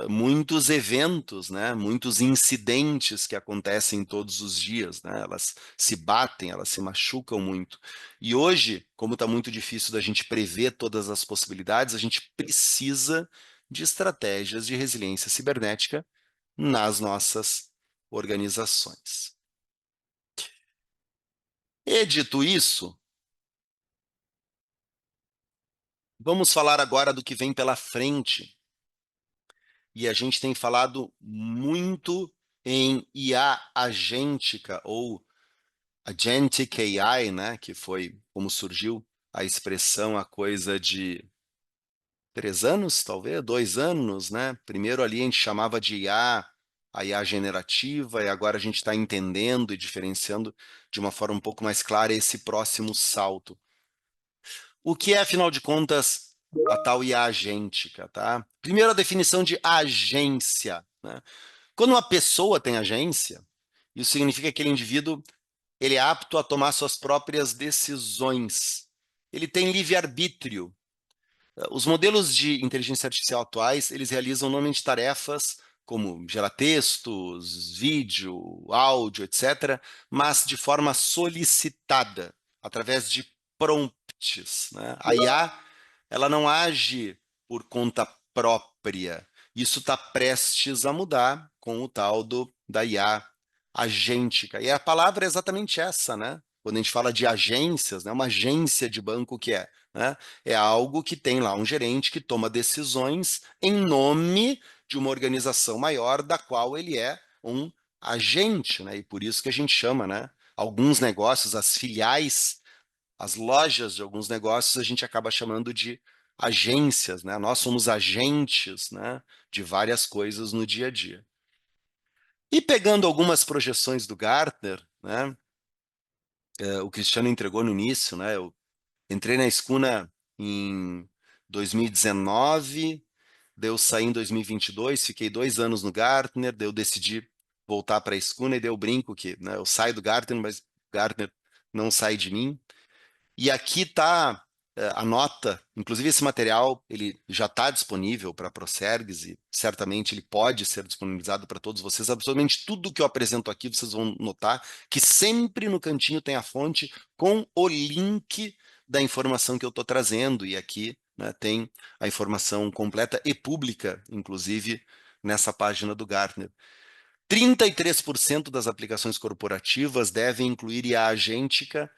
muitos eventos, né, muitos incidentes que acontecem todos os dias, né, elas se batem, elas se machucam muito. E hoje, como está muito difícil da gente prever todas as possibilidades, a gente precisa de estratégias de resiliência cibernética nas nossas organizações. E dito isso, vamos falar agora do que vem pela frente. E a gente tem falado muito em IA agêntica ou Agentic AI, né, que foi como surgiu a expressão há coisa de 3 anos, talvez, 2 anos, né? Primeiro ali a gente chamava de IA, a IA generativa, e agora a gente está entendendo e diferenciando de uma forma um pouco mais clara esse próximo salto. O que é, afinal de contas, a tal IA agêntica, tá? Primeiro, a definição de agência, né? Quando uma pessoa tem agência, isso significa que aquele indivíduo ele é apto a tomar suas próprias decisões. Ele tem livre-arbítrio. Os modelos de inteligência artificial atuais, eles realizam normalmente tarefas como gerar textos, vídeo, áudio, etc., mas de forma solicitada, através de prompts, né? A IA, ela não age por conta própria. Isso está prestes a mudar com o tal da IA agêntica. E a palavra é exatamente essa, né? Quando a gente fala de agências, né? Uma agência de banco que é, né? É algo que tem lá um gerente que toma decisões em nome de uma organização maior da qual ele é um agente, né? E por isso que a gente chama, né? Alguns negócios, as filiais, as lojas de alguns negócios, a gente acaba chamando de agências, né? Nós somos agentes, né? De várias coisas no dia a dia. E pegando algumas projeções do Gartner, né? O Cristiano entregou no início, né? Eu entrei na Scuna em 2019, daí eu saí em 2022, fiquei 2 anos no Gartner, daí eu decidi voltar para a Scuna e daí eu brinco que, né, eu saio do Gartner, mas o Gartner não sai de mim. E aqui está a nota, inclusive esse material ele já está disponível para a Procergs e certamente ele pode ser disponibilizado para todos vocês. Absolutamente tudo que eu apresento aqui vocês vão notar que sempre no cantinho tem a fonte com o link da informação que eu estou trazendo e aqui, né, tem a informação completa e pública, inclusive nessa página do Gartner. 33% das aplicações corporativas devem incluir IA agêntica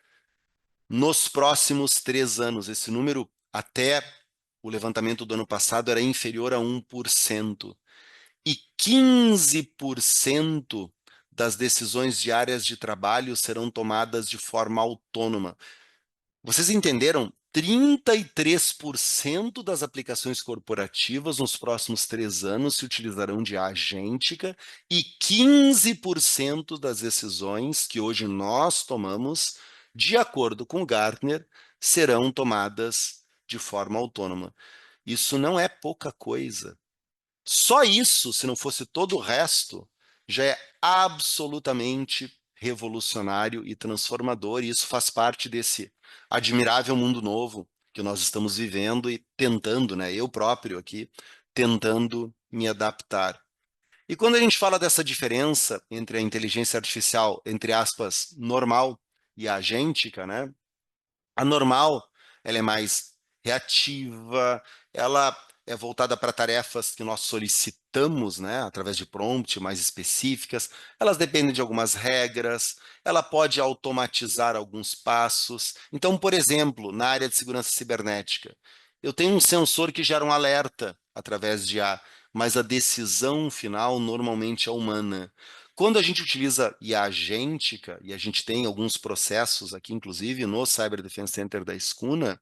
nos próximos 3 anos. Esse número, até o levantamento do ano passado, era inferior a 1%. E 15% das decisões diárias de trabalho serão tomadas de forma autônoma. Vocês entenderam? 33% das aplicações corporativas nos próximos 3 anos se utilizarão de agêntica e 15% das decisões que hoje nós tomamos, de acordo com Gartner, serão tomadas de forma autônoma. Isso não é pouca coisa. Só isso, se não fosse todo o resto, já é absolutamente revolucionário e transformador, e isso faz parte desse admirável mundo novo que nós estamos vivendo e tentando, né, eu próprio aqui, tentando me adaptar. E quando a gente fala dessa diferença entre a inteligência artificial, entre aspas, normal e agêntica, né, a normal, ela é mais reativa, ela é voltada para tarefas que nós solicitamos, né, através de prompt mais específicas. Elas dependem de algumas regras, ela pode automatizar alguns passos. Então, por exemplo, na área de segurança cibernética, eu tenho um sensor que gera um alerta através de IA, mas a decisão final normalmente é humana. Quando a gente utiliza IA agêntica, e a gente tem alguns processos aqui, inclusive no Cyber Defense Center da Scuna,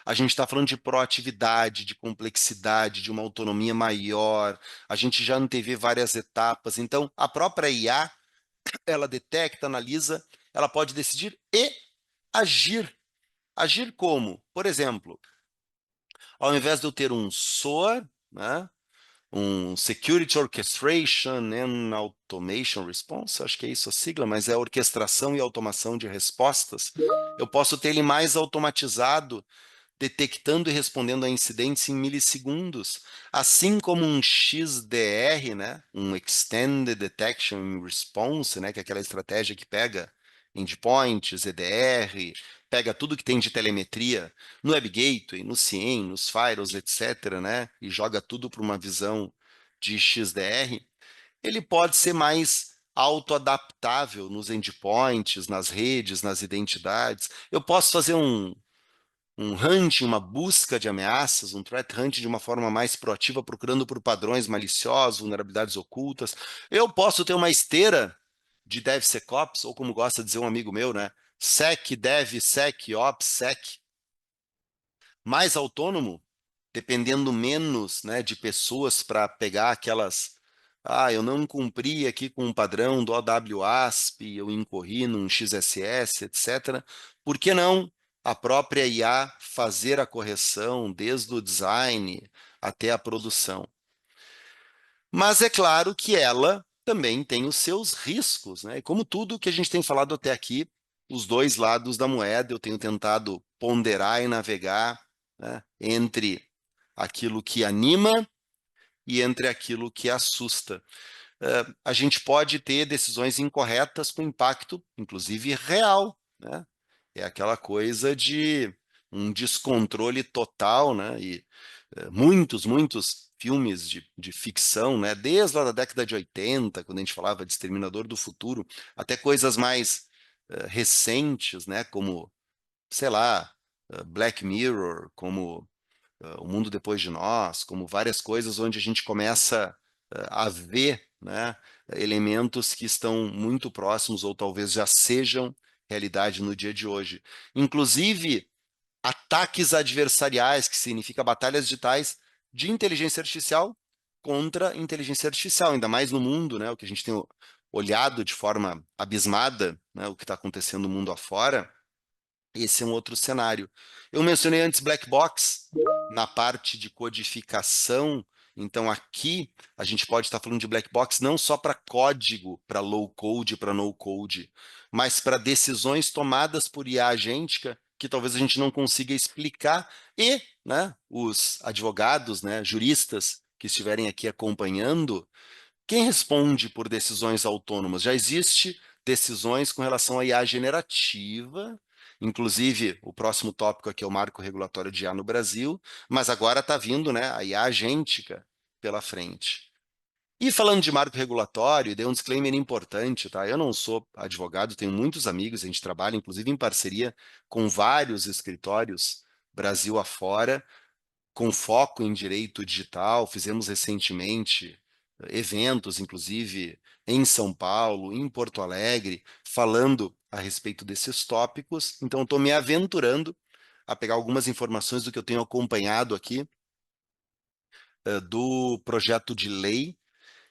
a gente está falando de proatividade, de complexidade, de uma autonomia maior, a gente já antevê várias etapas. Então, a própria IA, ela detecta, analisa, ela pode decidir e agir. Agir como? Por exemplo, ao invés de eu ter um SOAR, né, um Security Orchestration and Automation Response, acho que é isso a sigla, mas é orquestração e automação de respostas, eu posso ter ele mais automatizado, detectando e respondendo a incidentes em milissegundos, assim como um XDR, né, um Extended Detection and Response, né, que é aquela estratégia que pega endpoints, EDR, pega tudo que tem de telemetria no Web Gateway, no CIEM, nos firewalls, etc., né, e joga tudo para uma visão de XDR, ele pode ser mais autoadaptável nos endpoints, nas redes, nas identidades. Eu posso fazer um hunting, uma busca de ameaças, um threat hunting de uma forma mais proativa, procurando por padrões maliciosos, vulnerabilidades ocultas. Eu posso ter uma esteira de DevSecOps, ou como gosta de dizer um amigo meu, né? Sec, Dev, Sec, Ops, Sec. Mais autônomo, dependendo menos, né, de pessoas para pegar aquelas... eu não cumpri aqui com um padrão do OWASP, eu incorri num XSS, etc. Por que não a própria IA fazer a correção desde o design até a produção? Mas é claro que ela também tem os seus riscos, né? E como tudo que a gente tem falado até aqui, os dois lados da moeda, eu tenho tentado ponderar e navegar, né, entre aquilo que anima e entre aquilo que assusta. A gente pode ter decisões incorretas com impacto, inclusive real, né? É aquela coisa de um descontrole total, né? E muitos filmes de ficção, né? Desde lá da década de 80, quando a gente falava de Exterminador do Futuro, até coisas mais recentes, né? Como, sei lá, Black Mirror, como O Mundo Depois de Nós, como várias coisas onde a gente começa a ver, né, elementos que estão muito próximos ou talvez já sejam realidade no dia de hoje. Inclusive, ataques adversariais, que significa batalhas digitais de inteligência artificial contra inteligência artificial, ainda mais no mundo, né, o que a gente tem olhado de forma abismada, né, o que está acontecendo no mundo afora. Esse é um outro cenário. Eu mencionei antes Black Box na parte de codificação. Então, aqui a gente pode estar falando de Black Box não só para código, para low code, para no code, mas para decisões tomadas por IA agêntica que talvez a gente não consiga explicar. E, né, os advogados, né, juristas que estiverem aqui acompanhando, quem responde por decisões autônomas? Já existe decisões com relação à IA generativa, inclusive o próximo tópico aqui é o marco regulatório de IA no Brasil, mas agora está vindo, né, a IA agêntica pela frente. E falando de marco regulatório, dei um disclaimer importante, tá? Eu não sou advogado, tenho muitos amigos, a gente trabalha inclusive em parceria com vários escritórios Brasil afora, com foco em direito digital. Fizemos recentemente eventos, inclusive em São Paulo, em Porto Alegre, falando a respeito desses tópicos. Então, estou me aventurando a pegar algumas informações do que eu tenho acompanhado aqui, do projeto de lei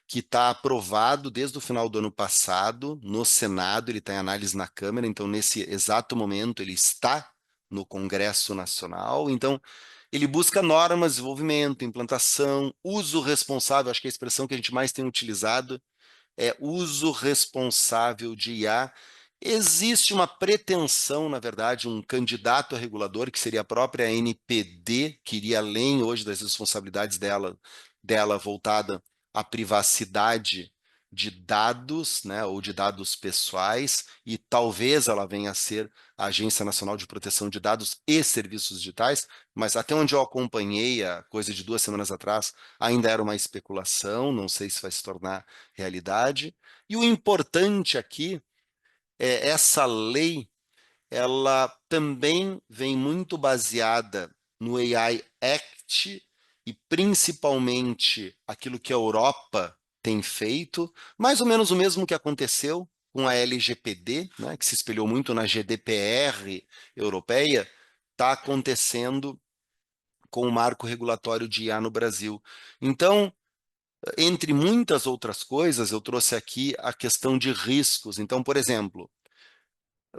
que está aprovado desde o final do ano passado no Senado, ele está em análise na Câmara, então nesse exato momento ele está no Congresso Nacional. Então ele busca normas, desenvolvimento, implantação, uso responsável, acho que a expressão que a gente mais tem utilizado é uso responsável de IA. Existe uma pretensão, na verdade, um candidato a regulador, que seria a própria NPD, que iria além hoje das responsabilidades dela voltada à privacidade de dados, né, ou de dados pessoais, e talvez ela venha a ser a Agência Nacional de Proteção de Dados e Serviços Digitais, mas até onde eu acompanhei, a coisa de 2 semanas atrás, ainda era uma especulação, não sei se vai se tornar realidade. E o importante aqui é essa lei, ela também vem muito baseada no AI Act e principalmente aquilo que a Europa tem feito, mais ou menos o mesmo que aconteceu com a LGPD, né, que se espelhou muito na GDPR europeia, está acontecendo com o marco regulatório de IA no Brasil. Então, entre muitas outras coisas, eu trouxe aqui a questão de riscos. Então, por exemplo,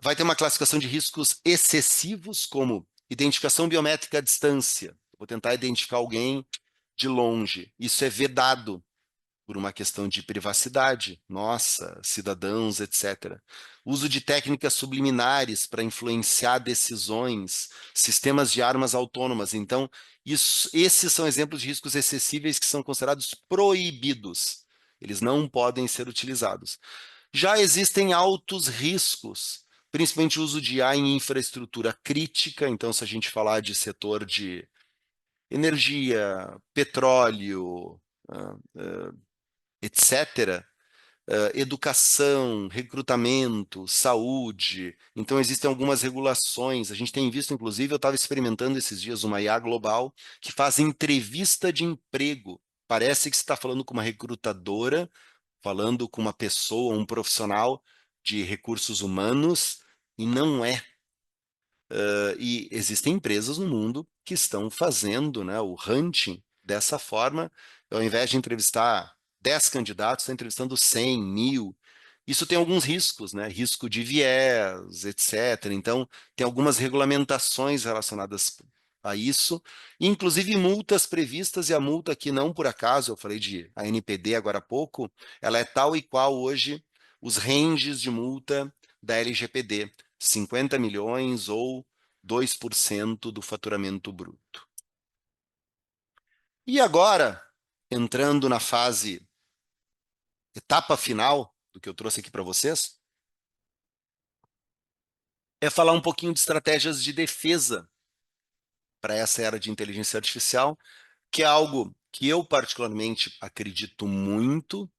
vai ter uma classificação de riscos excessivos, como identificação biométrica à distância. Vou tentar identificar alguém de longe. Isso é vedado por uma questão de privacidade, nossa, cidadãos, etc. Uso de técnicas subliminares para influenciar decisões, sistemas de armas autônomas. Então, esses são exemplos de riscos excessíveis que são considerados proibidos. Eles não podem ser utilizados. Já existem altos riscos, principalmente o uso de IA em infraestrutura crítica. Então, se a gente falar de setor de energia, petróleo, etc., educação, recrutamento, saúde. Então, existem algumas regulações. A gente tem visto, inclusive, eu estava experimentando esses dias uma IA global que faz entrevista de emprego. Parece que você está falando com uma recrutadora, falando com uma pessoa, um profissional de recursos humanos, e não é. E existem empresas no mundo que estão fazendo, né, o hunting dessa forma, ao invés de entrevistar 10 candidatos, está entrevistando 100, 1000. Isso tem alguns riscos, né? Risco de viés, etc. Então, tem algumas regulamentações relacionadas a isso, inclusive multas previstas, e a multa aqui não por acaso, eu falei de ANPD agora há pouco, ela é tal e qual hoje os ranges de multa da LGPD, 50 milhões ou 2% do faturamento bruto. E agora, entrando na etapa final do que eu trouxe aqui para vocês, é falar um pouquinho de estratégias de defesa para essa era de inteligência artificial, que é algo que eu particularmente acredito muito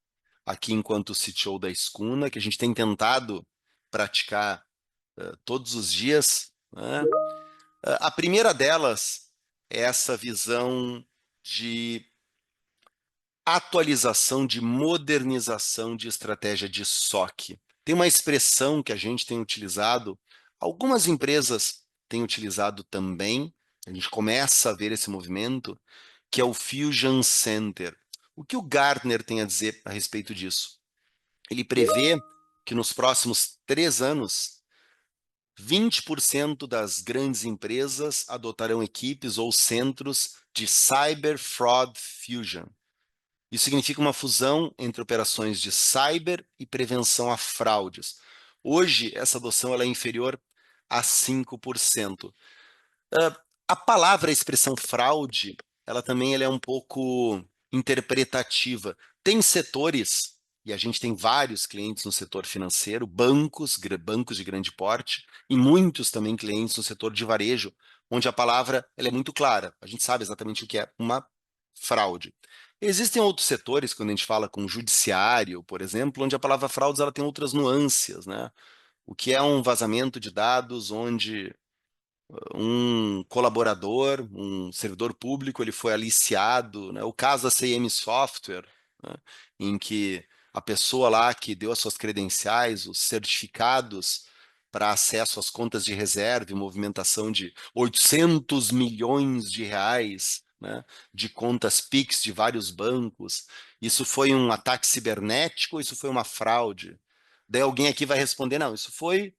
aqui enquanto CTO da Scuna, que a gente tem tentado praticar todos os dias, né? A primeira delas é essa visão de atualização, de modernização de estratégia de SOC. Tem uma expressão que a gente tem utilizado, algumas empresas têm utilizado também, a gente começa a ver esse movimento, que é o Fusion Center. O que o Gartner tem a dizer a respeito disso? Ele prevê que nos próximos 3 anos, 20% das grandes empresas adotarão equipes ou centros de Cyber Fraud Fusion. Isso significa uma fusão entre operações de cyber e prevenção a fraudes. Hoje, essa adoção ela é inferior a 5%. A palavra, a expressão fraude, ela também ela é um pouco interpretativa. Tem setores, e a gente tem vários clientes no setor financeiro, bancos de grande porte, e muitos também clientes no setor de varejo, onde a palavra ela é muito clara. A gente sabe exatamente o que é uma fraude. Existem outros setores, quando a gente fala com o judiciário, por exemplo, onde a palavra fraudes ela tem outras nuances, né? O que é um vazamento de dados onde um colaborador, um servidor público, ele foi aliciado, né? O caso da CM Software, né? Em que a pessoa lá que deu as suas credenciais, os certificados para acesso às contas de reserva e movimentação de 800 milhões de reais, né? De contas Pix de vários bancos. Isso foi um ataque cibernético ou isso foi uma fraude? Daí alguém aqui vai responder, não, isso foi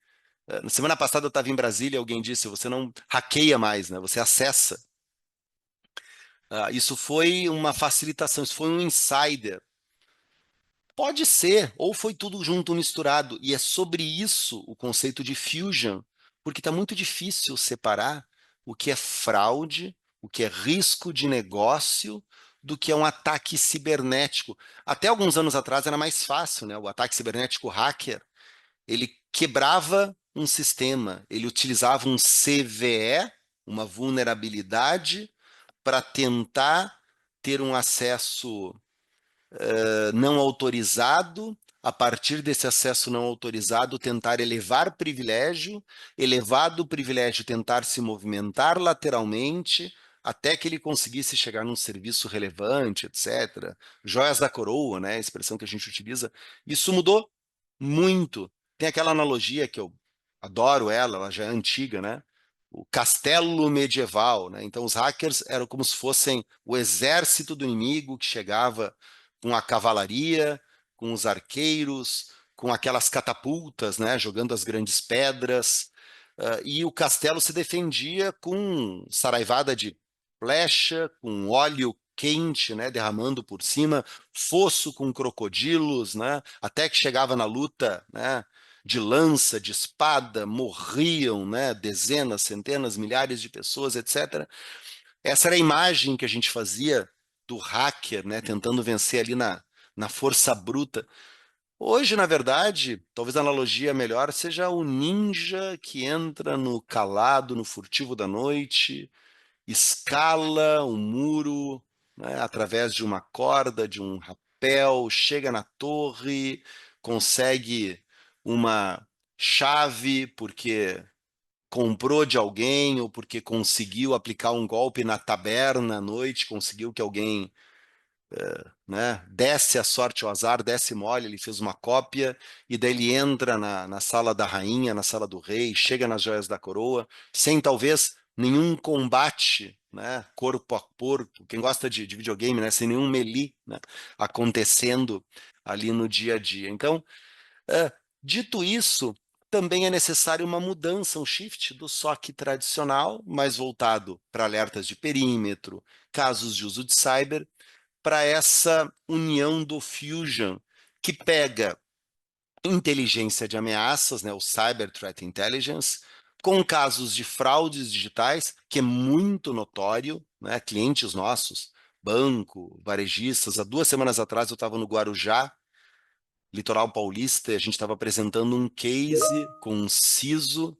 na semana passada eu estava em Brasília e alguém disse, você não hackeia mais, né? Você acessa. Isso foi uma facilitação, isso foi um insider. Pode ser, ou foi tudo junto, misturado. E é sobre isso o conceito de fusion, porque está muito difícil separar o que é fraude, o que é risco de negócio, do que é um ataque cibernético. Até alguns anos atrás era mais fácil, né? O ataque cibernético hacker, ele quebrava um sistema, ele utilizava um CVE, uma vulnerabilidade, para tentar ter um acesso não autorizado, a partir desse acesso não autorizado, tentar elevar privilégio, elevado privilégio, tentar se movimentar lateralmente, até que ele conseguisse chegar num serviço relevante, etc. Joias da coroa, né, a expressão que a gente utiliza, isso mudou muito. Tem aquela analogia que eu adoro ela já é antiga, né? O castelo medieval, né? Então os hackers eram como se fossem o exército do inimigo que chegava com a cavalaria, com os arqueiros, com aquelas catapultas, né? Jogando as grandes pedras, e o castelo se defendia com saraivada de flecha, com óleo quente, né, derramando por cima, fosso com crocodilos, né, até que chegava na luta, né, de lança, de espada, morriam, né, dezenas, centenas, milhares de pessoas, etc. Essa era a imagem que a gente fazia do hacker, né, tentando vencer ali na força bruta. Hoje, na verdade, talvez a analogia melhor seja o ninja que entra no calado, no furtivo da noite, escala um muro, né, através de uma corda, de um rapel, chega na torre, consegue uma chave porque comprou de alguém ou porque conseguiu aplicar um golpe na taberna à noite, conseguiu que alguém, né, desse a sorte ao azar, desse mole, ele fez uma cópia, e daí ele entra na sala da rainha, na sala do rei, chega nas joias da coroa, sem talvez nenhum combate, né, corpo a corpo, quem gosta de videogame, né, sem nenhum melee, né, acontecendo ali no dia a dia. Então, dito isso, também é necessário uma mudança, um shift do SOC tradicional, mais voltado para alertas de perímetro, casos de uso de cyber, para essa união do Fusion, que pega inteligência de ameaças, né, o Cyber Threat Intelligence, com casos de fraudes digitais, que é muito notório, né, clientes nossos, banco, varejistas. Há 2 semanas atrás eu estava no Guarujá, litoral paulista, e a gente estava apresentando um case com um CISO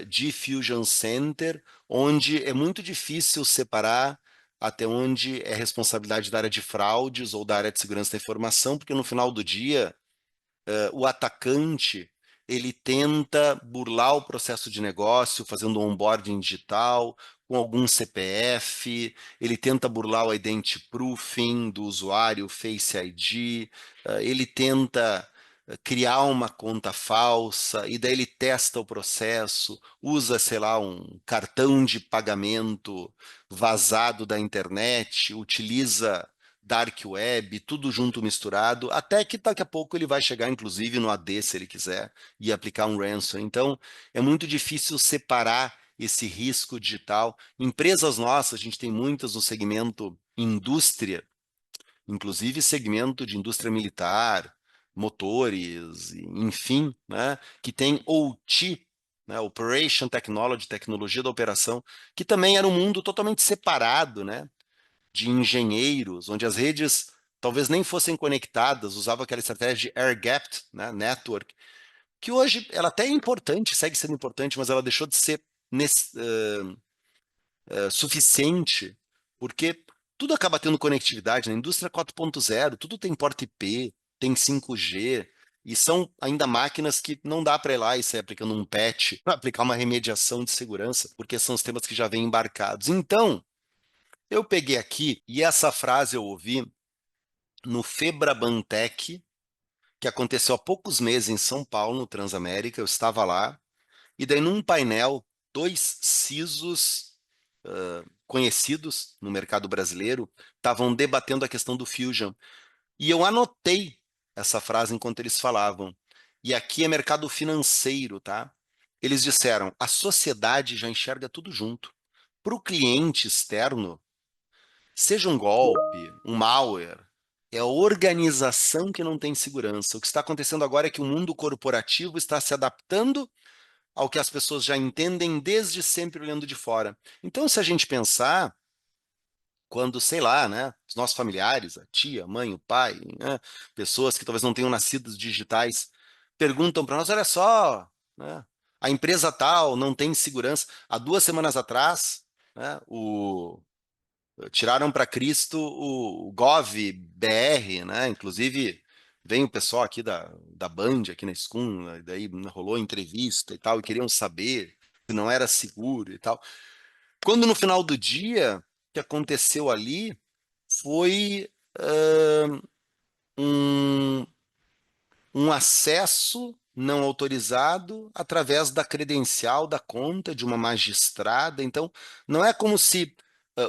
de Fusion Center, onde é muito difícil separar até onde é responsabilidade da área de fraudes ou da área de segurança da informação, porque no final do dia, o atacante ele tenta burlar o processo de negócio fazendo um onboarding digital com algum CPF, ele tenta burlar o identity proofing do usuário, Face ID, ele tenta criar uma conta falsa e daí ele testa o processo, usa, sei lá, um cartão de pagamento vazado da internet, utiliza dark web, tudo junto misturado, até que daqui a pouco ele vai chegar, inclusive, no AD, se ele quiser, e aplicar um ransom. Então, é muito difícil separar esse risco digital. Empresas nossas, a gente tem muitas no segmento indústria, inclusive segmento de indústria militar, motores, enfim, né, que tem OT, né, Operation Technology, tecnologia da operação, que também era um mundo totalmente separado, né, de engenheiros, onde as redes talvez nem fossem conectadas, usava aquela estratégia de air-gapped, né, network, que hoje ela até é importante, segue sendo importante, mas ela deixou de ser suficiente, porque tudo acaba tendo conectividade, na indústria 4.0, tudo tem porta IP, tem 5G, e são ainda máquinas que não dá para ir lá e sair aplicando um patch, aplicar uma remediação de segurança, porque são os temas que já vêm embarcados. Então, eu peguei aqui, e essa frase eu ouvi no Febrabantec, que aconteceu há poucos meses em São Paulo, no Transamérica, eu estava lá, e daí num painel, 2 CISOs conhecidos no mercado brasileiro estavam debatendo a questão do Fusion. E eu anotei essa frase enquanto eles falavam. E aqui é mercado financeiro, tá? Eles disseram, a sociedade já enxerga tudo junto. Para o cliente externo, seja um golpe, um malware, é a organização que não tem segurança. O que está acontecendo agora é que o mundo corporativo está se adaptando ao que as pessoas já entendem desde sempre olhando de fora. Então, se a gente pensar, quando, sei lá, né, os nossos familiares, a tia, a mãe, o pai, né, pessoas que talvez não tenham nascidos digitais, perguntam para nós, olha só, né, a empresa tal não tem segurança. Há 2 semanas atrás, né, tiraram para Cristo o Gov.br, né? Inclusive, vem o pessoal aqui da Band, aqui na Scum, daí rolou entrevista e tal, e queriam saber se não era seguro e tal. Quando no final do dia, o que aconteceu ali foi um acesso não autorizado através da credencial da conta de uma magistrada. Então, não é como se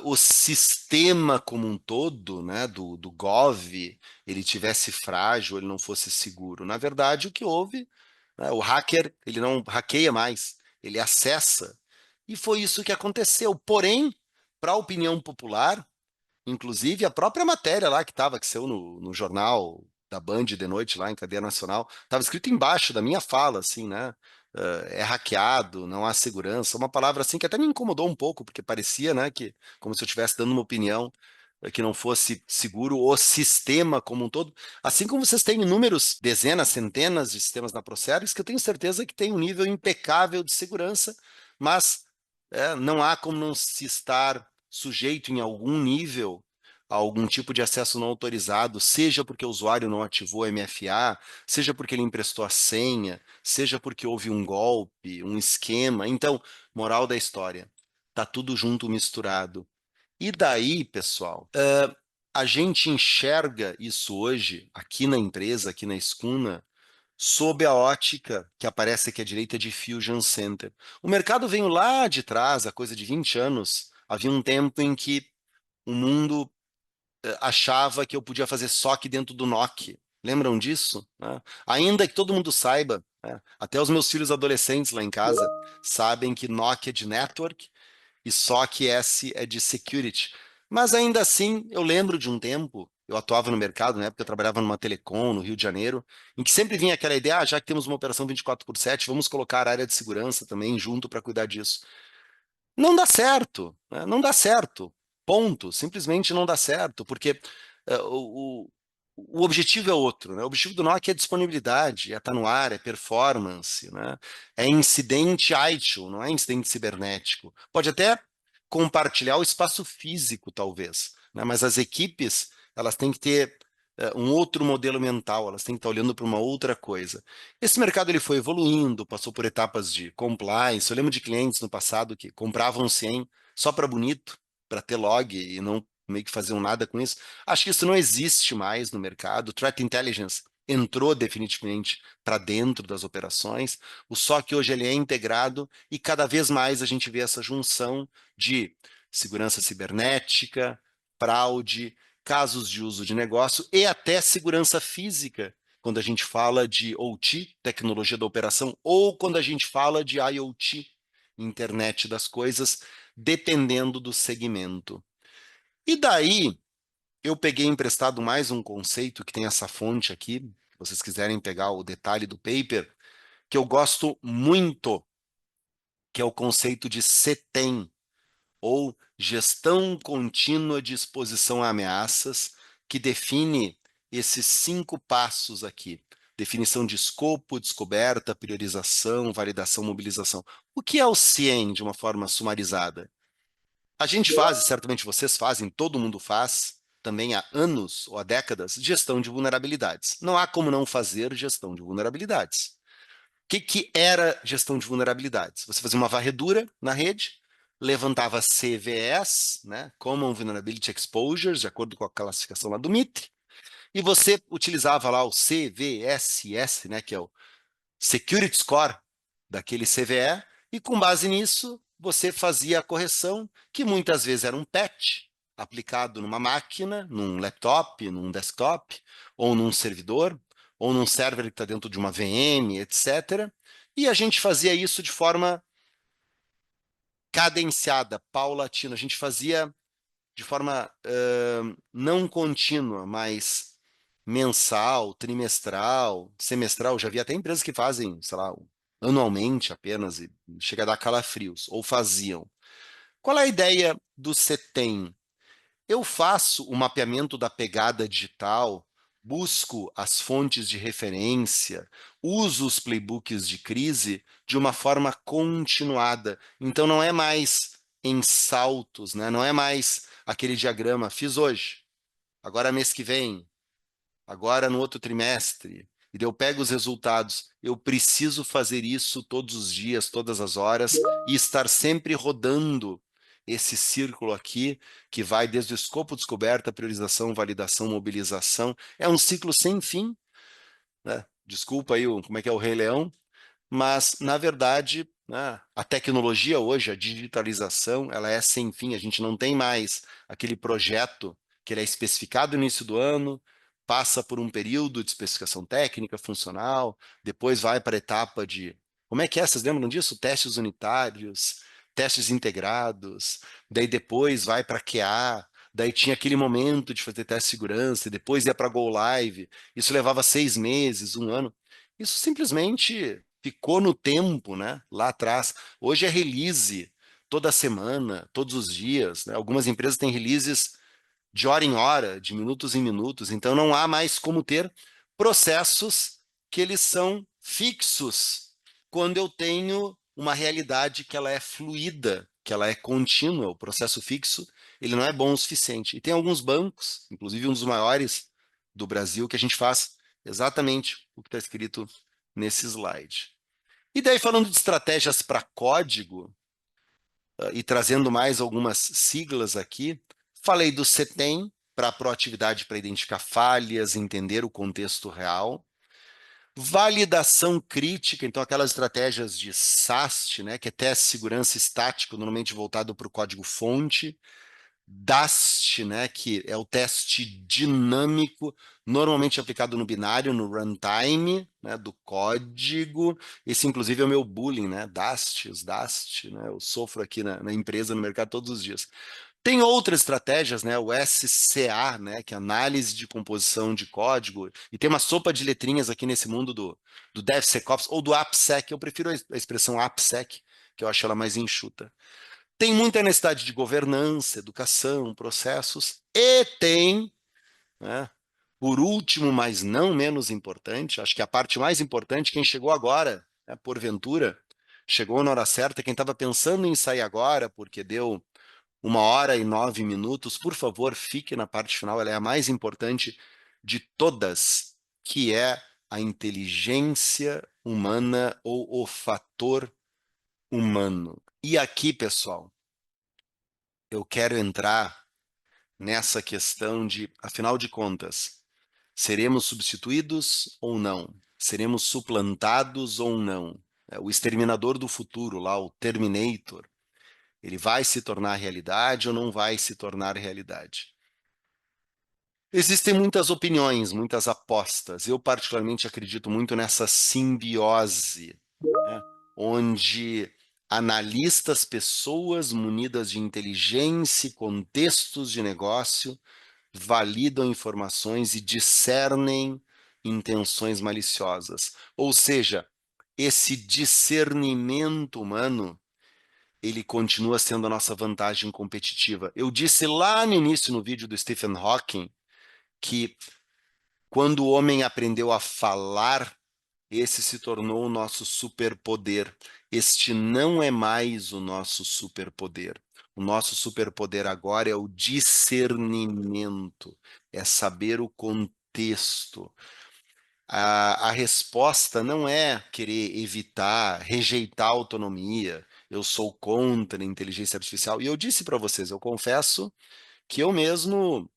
o sistema como um todo, né, do Gov, ele tivesse frágil, ele não fosse seguro. Na verdade, o que houve, né, o hacker, ele não hackeia mais, ele acessa. E foi isso que aconteceu. Porém, para a opinião popular, inclusive, a própria matéria lá que saiu no jornal da Band de noite, lá em cadeia nacional, estava escrito embaixo da minha fala, assim, né? É hackeado, não há segurança. Uma palavra assim que até me incomodou um pouco, porque parecia, né, que como se eu estivesse dando uma opinião que não fosse seguro o sistema como um todo. Assim como vocês têm inúmeros, dezenas, centenas de sistemas na Procergs, que eu tenho certeza que tem um nível impecável de segurança, mas não há como não se estar sujeito em algum nível a algum tipo de acesso não autorizado, seja porque o usuário não ativou o MFA, seja porque ele emprestou a senha, seja porque houve um golpe, um esquema. Então, moral da história, tá tudo junto, misturado. E daí, pessoal, a gente enxerga isso hoje, aqui na empresa, aqui na Escuna, sob a ótica que aparece aqui à direita de Fusion Center. O mercado veio lá de trás, há coisa de 20 anos. Havia um tempo em que o mundo achava que eu podia fazer SOC dentro do NOC. Lembram disso? Né? Ainda que todo mundo saiba, né? Até os meus filhos adolescentes lá em casa sabem que NOC é de Network e SOC S é de Security. Mas ainda assim, eu lembro de um tempo, eu atuava no mercado, na época eu trabalhava numa telecom no Rio de Janeiro, em que sempre vinha aquela ideia, já que temos uma operação 24/7, vamos colocar a área de segurança também junto para cuidar disso. Não dá certo, né? Não dá certo. Ponto. Simplesmente não dá certo, porque o objetivo é outro, né? O objetivo do NOC é disponibilidade, é estar no ar, é performance, né? É incidente ITIL, não é incidente cibernético. Pode até compartilhar o espaço físico, talvez, né? Mas as equipes, elas têm que ter um outro modelo mental, elas têm que estar olhando para uma outra coisa. Esse mercado ele foi evoluindo, passou por etapas de compliance. Eu lembro de clientes no passado que compravam 100 só para bonito, para ter log e não meio que faziam nada com isso. Acho que isso não existe mais no mercado. Threat Intelligence entrou definitivamente para dentro das operações. O SOC hoje ele é integrado e cada vez mais a gente vê essa junção de segurança cibernética, fraude, casos de uso de negócio e até segurança física, quando a gente fala de OT, tecnologia da operação, ou quando a gente fala de IoT, internet das coisas, dependendo do segmento. E daí, eu peguei emprestado mais um conceito que tem essa fonte aqui, se vocês quiserem pegar o detalhe do paper, que eu gosto muito, que é o conceito de CTEM, ou Gestão Contínua de Exposição a Ameaças, que define esses 5 passos aqui. Definição de escopo, descoberta, priorização, validação, mobilização. O que é o CIEM de uma forma sumarizada? A gente faz, e certamente vocês fazem, todo mundo faz, também há anos ou há décadas, gestão de vulnerabilidades. Não há como não fazer gestão de vulnerabilidades. O que era gestão de vulnerabilidades? Você fazia uma varredura na rede, levantava CVEs, né, Common Vulnerability Exposures, de acordo com a classificação lá do MITRE, e você utilizava lá o CVSS, né, que é o Security Score daquele CVE, e com base nisso você fazia a correção, que muitas vezes era um patch aplicado numa máquina, num laptop, num desktop, ou num servidor, ou num server que está dentro de uma VM, etc. E a gente fazia isso de forma cadenciada, paulatina. A gente fazia de forma não contínua, mas mensal, trimestral, semestral. Já vi até empresas que fazem, sei lá, anualmente apenas e chega a dar calafrios, ou faziam. Qual é a ideia do CETEM? Eu faço o mapeamento da pegada digital, busco as fontes de referência, uso os playbooks de crise de uma forma continuada. Então não é mais em saltos, né? Não é mais aquele diagrama, fiz hoje, agora mês que vem, agora no outro trimestre, e daí eu pego os resultados. Eu preciso fazer isso todos os dias, todas as horas, e estar sempre rodando esse círculo aqui, que vai desde o escopo, descoberta, priorização, validação, mobilização. É um ciclo sem fim, né? Desculpa aí, como é que é o Rei Leão? Mas, na verdade, né, a tecnologia hoje, a digitalização, ela é sem fim. A gente não tem mais aquele projeto que ele é especificado no início do ano, passa por um período de especificação técnica, funcional, depois vai para a etapa de... Como é que é? Vocês lembram disso? Testes unitários, testes integrados, daí depois vai para QA, daí tinha aquele momento de fazer teste de segurança, e depois ia para Go Live. Isso levava 6 meses, 1 ano. Isso simplesmente ficou no tempo, né? Lá atrás. Hoje é release toda semana, todos os dias, né? Algumas empresas têm releases de hora em hora, de minutos em minutos, então não há mais como ter processos que eles são fixos quando eu tenho uma realidade que ela é fluida, que ela é contínua. O processo fixo, ele não é bom o suficiente. E tem alguns bancos, inclusive um dos maiores do Brasil, que a gente faz exatamente o que está escrito nesse slide. E daí, falando de estratégias para código, e trazendo mais algumas siglas aqui, falei do CTEM, para proatividade para identificar falhas, entender o contexto real. Validação crítica, então aquelas estratégias de SAST, né, que é teste de segurança estático, normalmente voltado para o código-fonte. DAST, né, que é o teste dinâmico, normalmente aplicado no binário, no runtime, né, do código. Esse, inclusive, é o meu bullying, né, DAST, os DAST, né, eu sofro aqui na empresa, no mercado, todos os dias. Tem outras estratégias, né, o SCA, né, que é análise de composição de código, e tem uma sopa de letrinhas aqui nesse mundo do DevSecOps, ou do AppSec. Eu prefiro a expressão AppSec, que eu acho ela mais enxuta. Tem muita necessidade de governança, educação, processos, e tem, né, por último, mas não menos importante, acho que a parte mais importante, quem chegou agora, né, porventura, chegou na hora certa, quem estava pensando em sair agora, porque deu 1h09, por favor, fique na parte final, ela é a mais importante de todas, que é a inteligência humana ou o fator humano. E aqui, pessoal, eu quero entrar nessa questão de, afinal de contas, seremos substituídos ou não? Seremos suplantados ou não? O exterminador do futuro, lá, o Terminator, ele vai se tornar realidade ou não vai se tornar realidade? Existem muitas opiniões, muitas apostas. Eu, particularmente, acredito muito nessa simbiose, né, onde analistas, pessoas munidas de inteligência e contextos de negócio, validam informações e discernem intenções maliciosas. Ou seja, esse discernimento humano, ele continua sendo a nossa vantagem competitiva. Eu disse lá no início, no vídeo do Stephen Hawking, que quando o homem aprendeu a falar, esse se tornou o nosso superpoder. Este não é mais o nosso superpoder. O nosso superpoder agora é o discernimento, é saber o contexto. A resposta não é querer evitar, rejeitar a autonomia. Eu sou contra a inteligência artificial. E eu disse para vocês, eu confesso que eu mesmo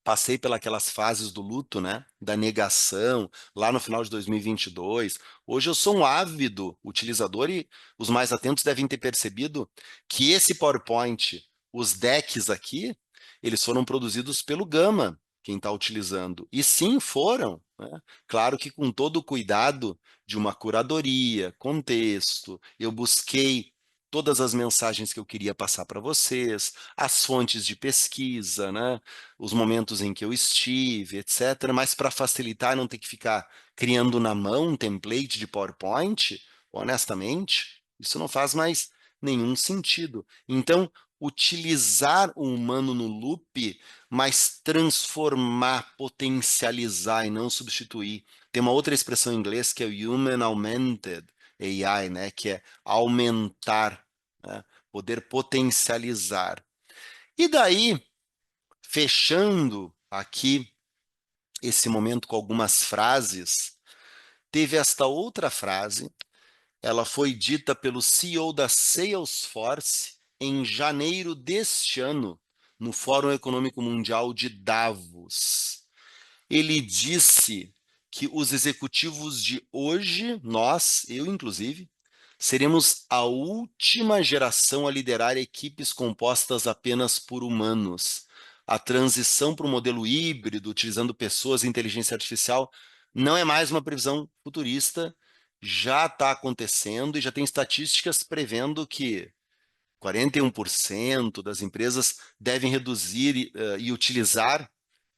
passei pelas fases do luto, né, da negação, lá no final de 2022. Hoje eu sou um ávido utilizador e os mais atentos devem ter percebido que esse PowerPoint, os decks aqui, eles foram produzidos pelo Gama, quem está utilizando. E sim, foram, né? Claro que com todo o cuidado de uma curadoria, contexto, eu busquei todas as mensagens que eu queria passar para vocês, as fontes de pesquisa, né? Os momentos em que eu estive, etc. Mas para facilitar, não ter que ficar criando na mão um template de PowerPoint, honestamente, isso não faz mais nenhum sentido. Então, utilizar o humano no loop, mas transformar, potencializar e não substituir. Tem uma outra expressão em inglês que é o Human Augmented AI, né, que é aumentar, né, poder potencializar. E daí, fechando aqui esse momento com algumas frases, teve esta outra frase, ela foi dita pelo CEO da Salesforce, em janeiro deste ano, no Fórum Econômico Mundial de Davos. Ele disse que os executivos de hoje, nós, eu inclusive, seremos a última geração a liderar equipes compostas apenas por humanos. A transição para o modelo híbrido, utilizando pessoas e inteligência artificial, não é mais uma previsão futurista, já está acontecendo e já tem estatísticas prevendo que 41% das empresas devem reduzir e utilizar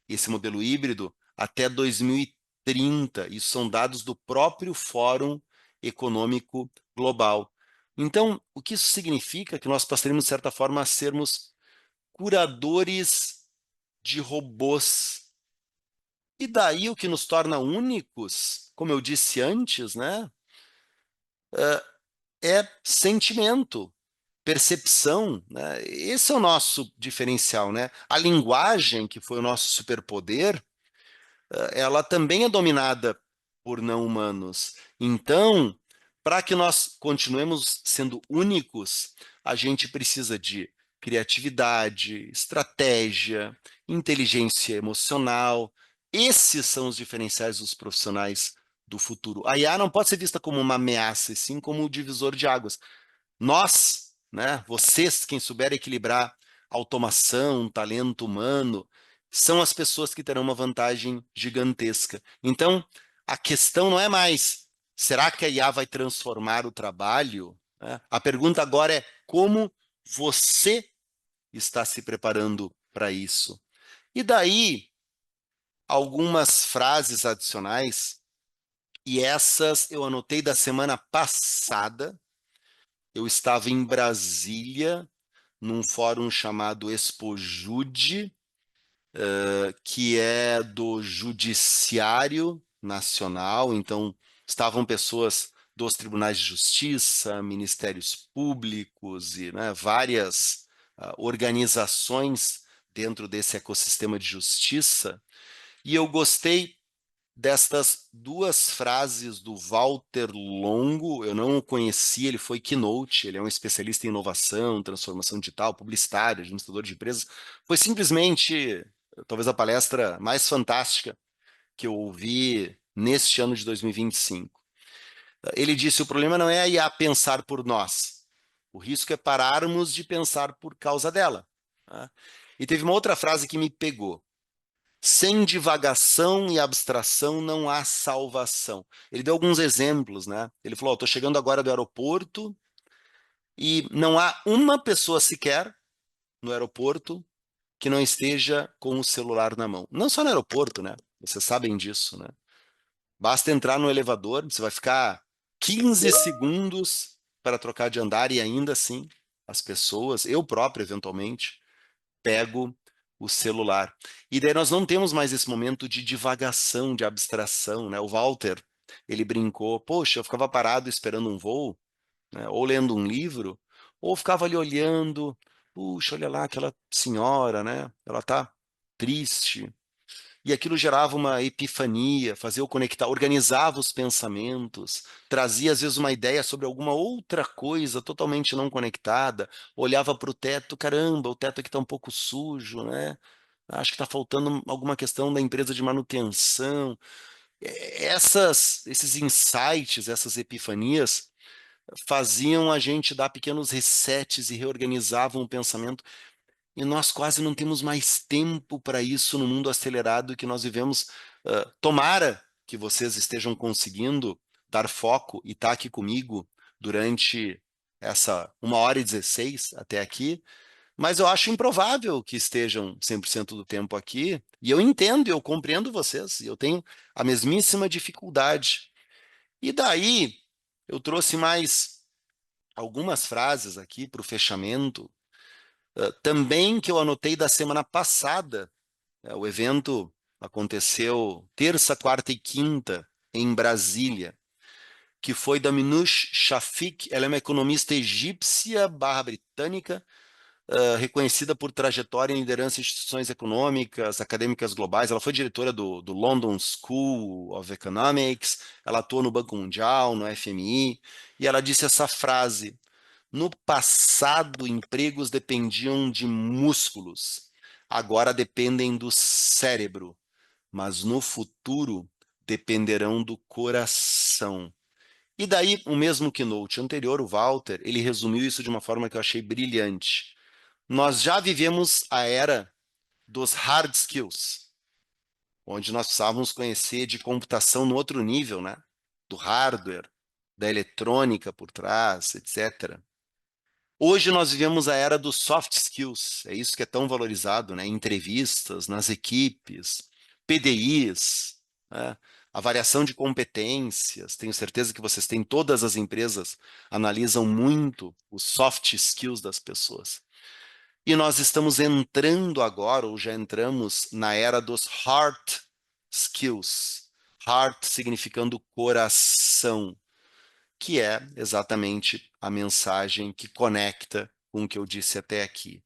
esse modelo híbrido até 2030. Isso são dados do próprio Fórum Econômico Global. Então, o que isso significa? Que nós passaremos, de certa forma, a sermos curadores de robôs. E daí o que nos torna únicos, como eu disse antes, né, é sentimento, percepção, né? Esse é o nosso diferencial, né? A linguagem, que foi o nosso superpoder, ela também é dominada por não humanos. Então, para que nós continuemos sendo únicos, a gente precisa de criatividade, estratégia, inteligência emocional. Esses são os diferenciais dos profissionais do futuro. A IA não pode ser vista como uma ameaça, e sim como um divisor de águas. Nós, né, vocês, quem souber equilibrar automação, talento humano, são as pessoas que terão uma vantagem gigantesca. Então, a questão não é mais, será que a IA vai transformar o trabalho? A pergunta agora é como você está se preparando para isso. E daí, algumas frases adicionais, e essas eu anotei da semana passada. Eu estava em Brasília, num fórum chamado Expojude, que é do Judiciário Nacional. Então, estavam pessoas dos tribunais de justiça, ministérios públicos e, né, várias organizações dentro desse ecossistema de justiça. E eu gostei destas duas frases do Walter Longo. Eu não o conhecia, ele foi keynote, ele é um especialista em inovação, transformação digital, publicitário, administrador de empresas. Foi simplesmente, talvez, a palestra mais fantástica que eu ouvi neste ano de 2025. Ele disse, o problema não é a IA pensar por nós, o risco é pararmos de pensar por causa dela. E teve uma outra frase que me pegou. Sem divagação e abstração não há salvação. Ele deu alguns exemplos, né? Ele falou, estou chegando agora do aeroporto e não há uma pessoa sequer no aeroporto que não esteja com o celular na mão. Não só no aeroporto, né? Vocês sabem disso, né? Basta entrar no elevador, você vai ficar 15 segundos para trocar de andar e ainda assim as pessoas, eu próprio eventualmente, pego o celular. E daí nós não temos mais esse momento de divagação, de abstração, né? O Walter, ele brincou, poxa, eu ficava parado esperando um voo, né? Ou lendo um livro, ou ficava ali olhando, puxa, olha lá aquela senhora, né? Ela tá triste. E aquilo gerava uma epifania, fazia eu conectar, organizava os pensamentos, trazia às vezes uma ideia sobre alguma outra coisa totalmente não conectada, olhava para o teto, caramba, o teto aqui está um pouco sujo, né? Acho que está faltando alguma questão da empresa de manutenção. Esses insights, essas epifanias, faziam a gente dar pequenos resets e reorganizavam o pensamento. E nós quase não temos mais tempo para isso no mundo acelerado que nós vivemos. Tomara que vocês estejam conseguindo dar foco e estar aqui comigo durante essa 1h16 até aqui, mas eu acho improvável que estejam 100% do tempo aqui, e eu entendo, eu compreendo vocês, e eu tenho a mesmíssima dificuldade. E daí, eu trouxe mais algumas frases aqui para o fechamento, também que eu anotei da semana passada. O evento aconteceu terça, quarta e quinta em Brasília, que foi da Minouche Shafik. Ela é uma economista egípcia britânica, reconhecida por trajetória em liderança em instituições econômicas, acadêmicas globais. Ela foi diretora do London School of Economics, ela atuou no Banco Mundial, no FMI, e ela disse essa frase: No passado, empregos dependiam de músculos, agora dependem do cérebro, mas no futuro dependerão do coração. E daí, o mesmo keynote anterior, o Walter, ele resumiu isso de uma forma que eu achei brilhante. Nós já vivemos a era dos hard skills, onde nós precisávamos conhecer de computação no outro nível, né? Do hardware, da eletrônica por trás, etc. Hoje nós vivemos a era dos soft skills, é isso que é tão valorizado, né? Em entrevistas, nas equipes, PDIs, né? A variação de competências. Tenho certeza que vocês têm, todas as empresas analisam muito os soft skills das pessoas. E nós estamos entrando agora, ou já entramos, na era dos hard skills. Heart significando coração, que é exatamente a mensagem que conecta com o que eu disse até aqui.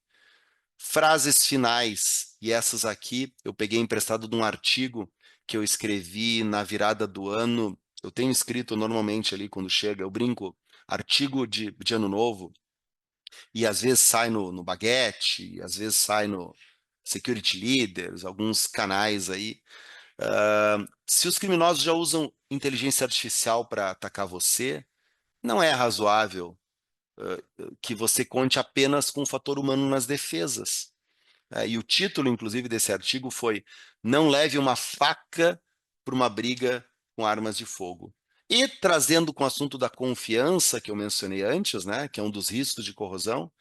Frases finais, e essas aqui eu peguei emprestado de um artigo que eu escrevi na virada do ano. Eu tenho escrito normalmente ali quando chega, eu brinco, artigo de ano novo, e às vezes sai no Baguete, às vezes sai no Security Leaders, alguns canais aí. Se os criminosos já usam inteligência artificial para atacar você, não é razoável que você conte apenas com o fator humano nas defesas. E o título, inclusive, desse artigo foi "Não leve uma faca para uma briga com armas de fogo". E trazendo com o assunto da confiança que eu mencionei antes, né, que é um dos riscos de corrosão,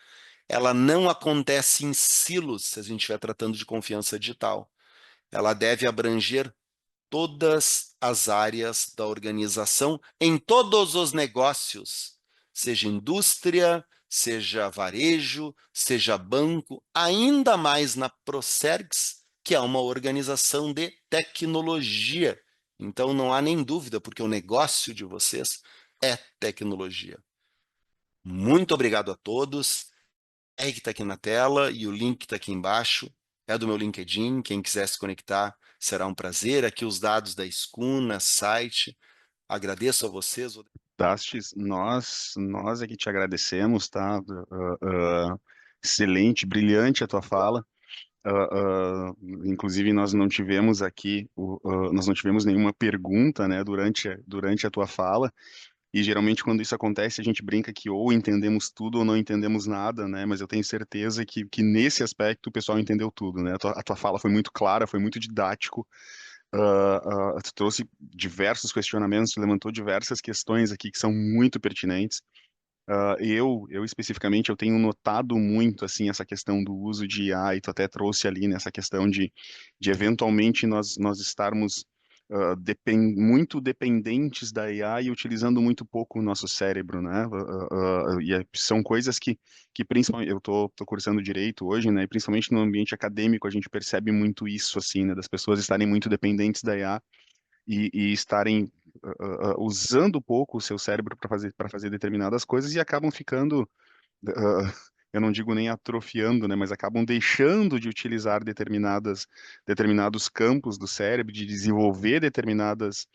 ela não acontece em silos se a gente estiver tratando de confiança digital. Ela deve abranger todas as áreas da organização, em todos os negócios, seja indústria, seja varejo, seja banco, ainda mais na Procergs, que é uma organização de tecnologia. Então não há nem dúvida, porque o negócio de vocês é tecnologia. Muito obrigado a todos. R que está aqui na tela e o link que está aqui embaixo é do meu LinkedIn. Quem quiser se conectar, será um prazer. Aqui os dados da Scuna, site. Agradeço a vocês. Tastes, nós é que te agradecemos, tá? Excelente, brilhante a tua fala. Inclusive, nós não tivemos aqui, nós não tivemos nenhuma pergunta, né, durante a tua fala. E geralmente quando isso acontece, a gente brinca que ou entendemos tudo ou não entendemos nada, né? Mas eu tenho certeza que nesse aspecto o pessoal entendeu tudo, né? A tua fala foi muito clara, foi muito didático. Tu trouxe diversos questionamentos, tu levantou diversas questões aqui que são muito pertinentes. Eu especificamente, eu tenho notado muito, assim, essa questão do uso de IA, e tu até trouxe ali nessa questão de eventualmente nós estarmos muito dependentes da IA e utilizando muito pouco o nosso cérebro, né? São coisas que principalmente, eu tô cursando direito hoje, né? E principalmente no ambiente acadêmico, a gente percebe muito isso, assim, né? Das pessoas estarem muito dependentes da IA e estarem usando pouco o seu cérebro para fazer determinadas coisas e acabam ficando, eu não digo nem atrofiando, né, mas acabam deixando de utilizar determinados campos do cérebro, de desenvolver determinadas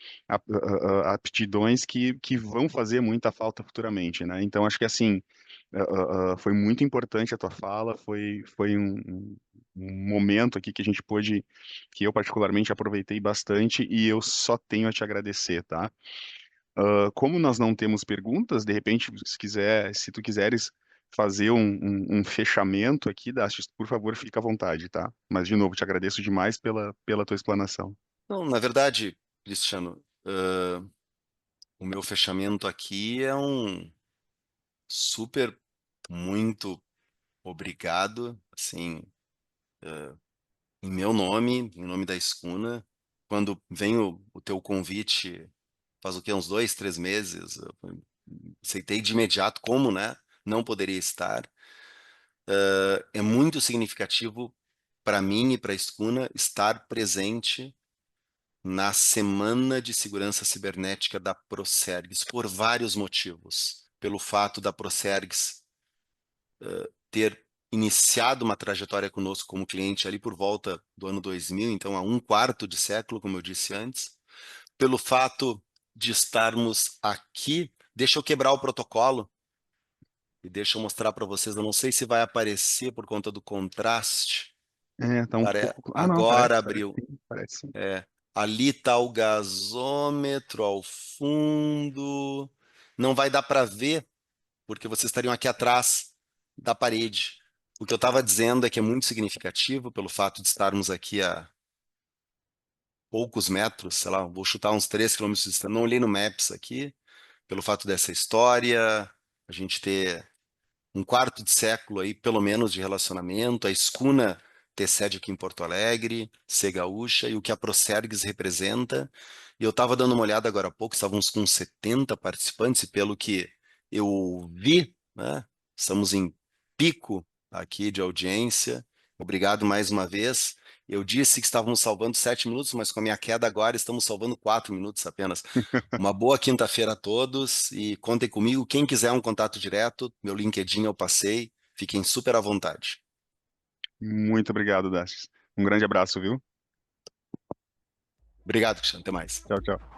aptidões que vão fazer muita falta futuramente, né? Então acho que assim foi muito importante a tua fala, foi um momento aqui que a gente pôde, que eu particularmente aproveitei bastante e eu só tenho a te agradecer, tá? Como nós não temos perguntas, de repente, se tu quiseres fazer um fechamento aqui, Dastis, por favor, fica à vontade, tá? Mas, de novo, te agradeço demais pela tua explanação. Não, na verdade, Cristiano, o meu fechamento aqui é um super muito obrigado, assim, em meu nome, em nome da Scuna. Quando vem o teu convite, faz o quê? Uns 2, 3 meses, eu aceitei de imediato, como, né? Não poderia estar. É muito significativo para mim e para a Scuna estar presente na Semana de Segurança Cibernética da Procergs, por vários motivos. Pelo fato da Procergs ter iniciado uma trajetória conosco como cliente ali por volta do ano 2000, então há um quarto de século, como eu disse antes. Pelo fato de estarmos aqui, deixa eu quebrar o protocolo. E deixa eu mostrar para vocês, eu não sei se vai aparecer por conta do contraste. Tá um pouco... Ah, não, Agora parece abriu. sim, parece sim. Ali está o gasômetro ao fundo. Não vai dar para ver, porque vocês estariam aqui atrás da parede. O que eu estava dizendo é que é muito significativo pelo fato de estarmos aqui a poucos metros, sei lá, vou chutar uns 3 quilômetros de distância. Não olhei no Maps aqui, pelo fato dessa história, a gente ter um quarto de século aí, pelo menos, de relacionamento, a Escuna ter sede aqui em Porto Alegre, ser gaúcha, e o que a Procergs representa. E eu estava dando uma olhada agora há pouco, estávamos com 70 participantes, e pelo que eu vi, né, estamos em pico aqui de audiência. Obrigado mais uma vez. Eu disse que estávamos salvando 7 minutos, mas com a minha queda agora estamos salvando 4 minutos apenas. Uma boa quinta-feira a todos e contem comigo. Quem quiser um contato direto, meu LinkedIn eu passei. Fiquem super à vontade. Muito obrigado, Dastis. Um grande abraço, viu? Obrigado, Cristiano. Até mais. Tchau, tchau.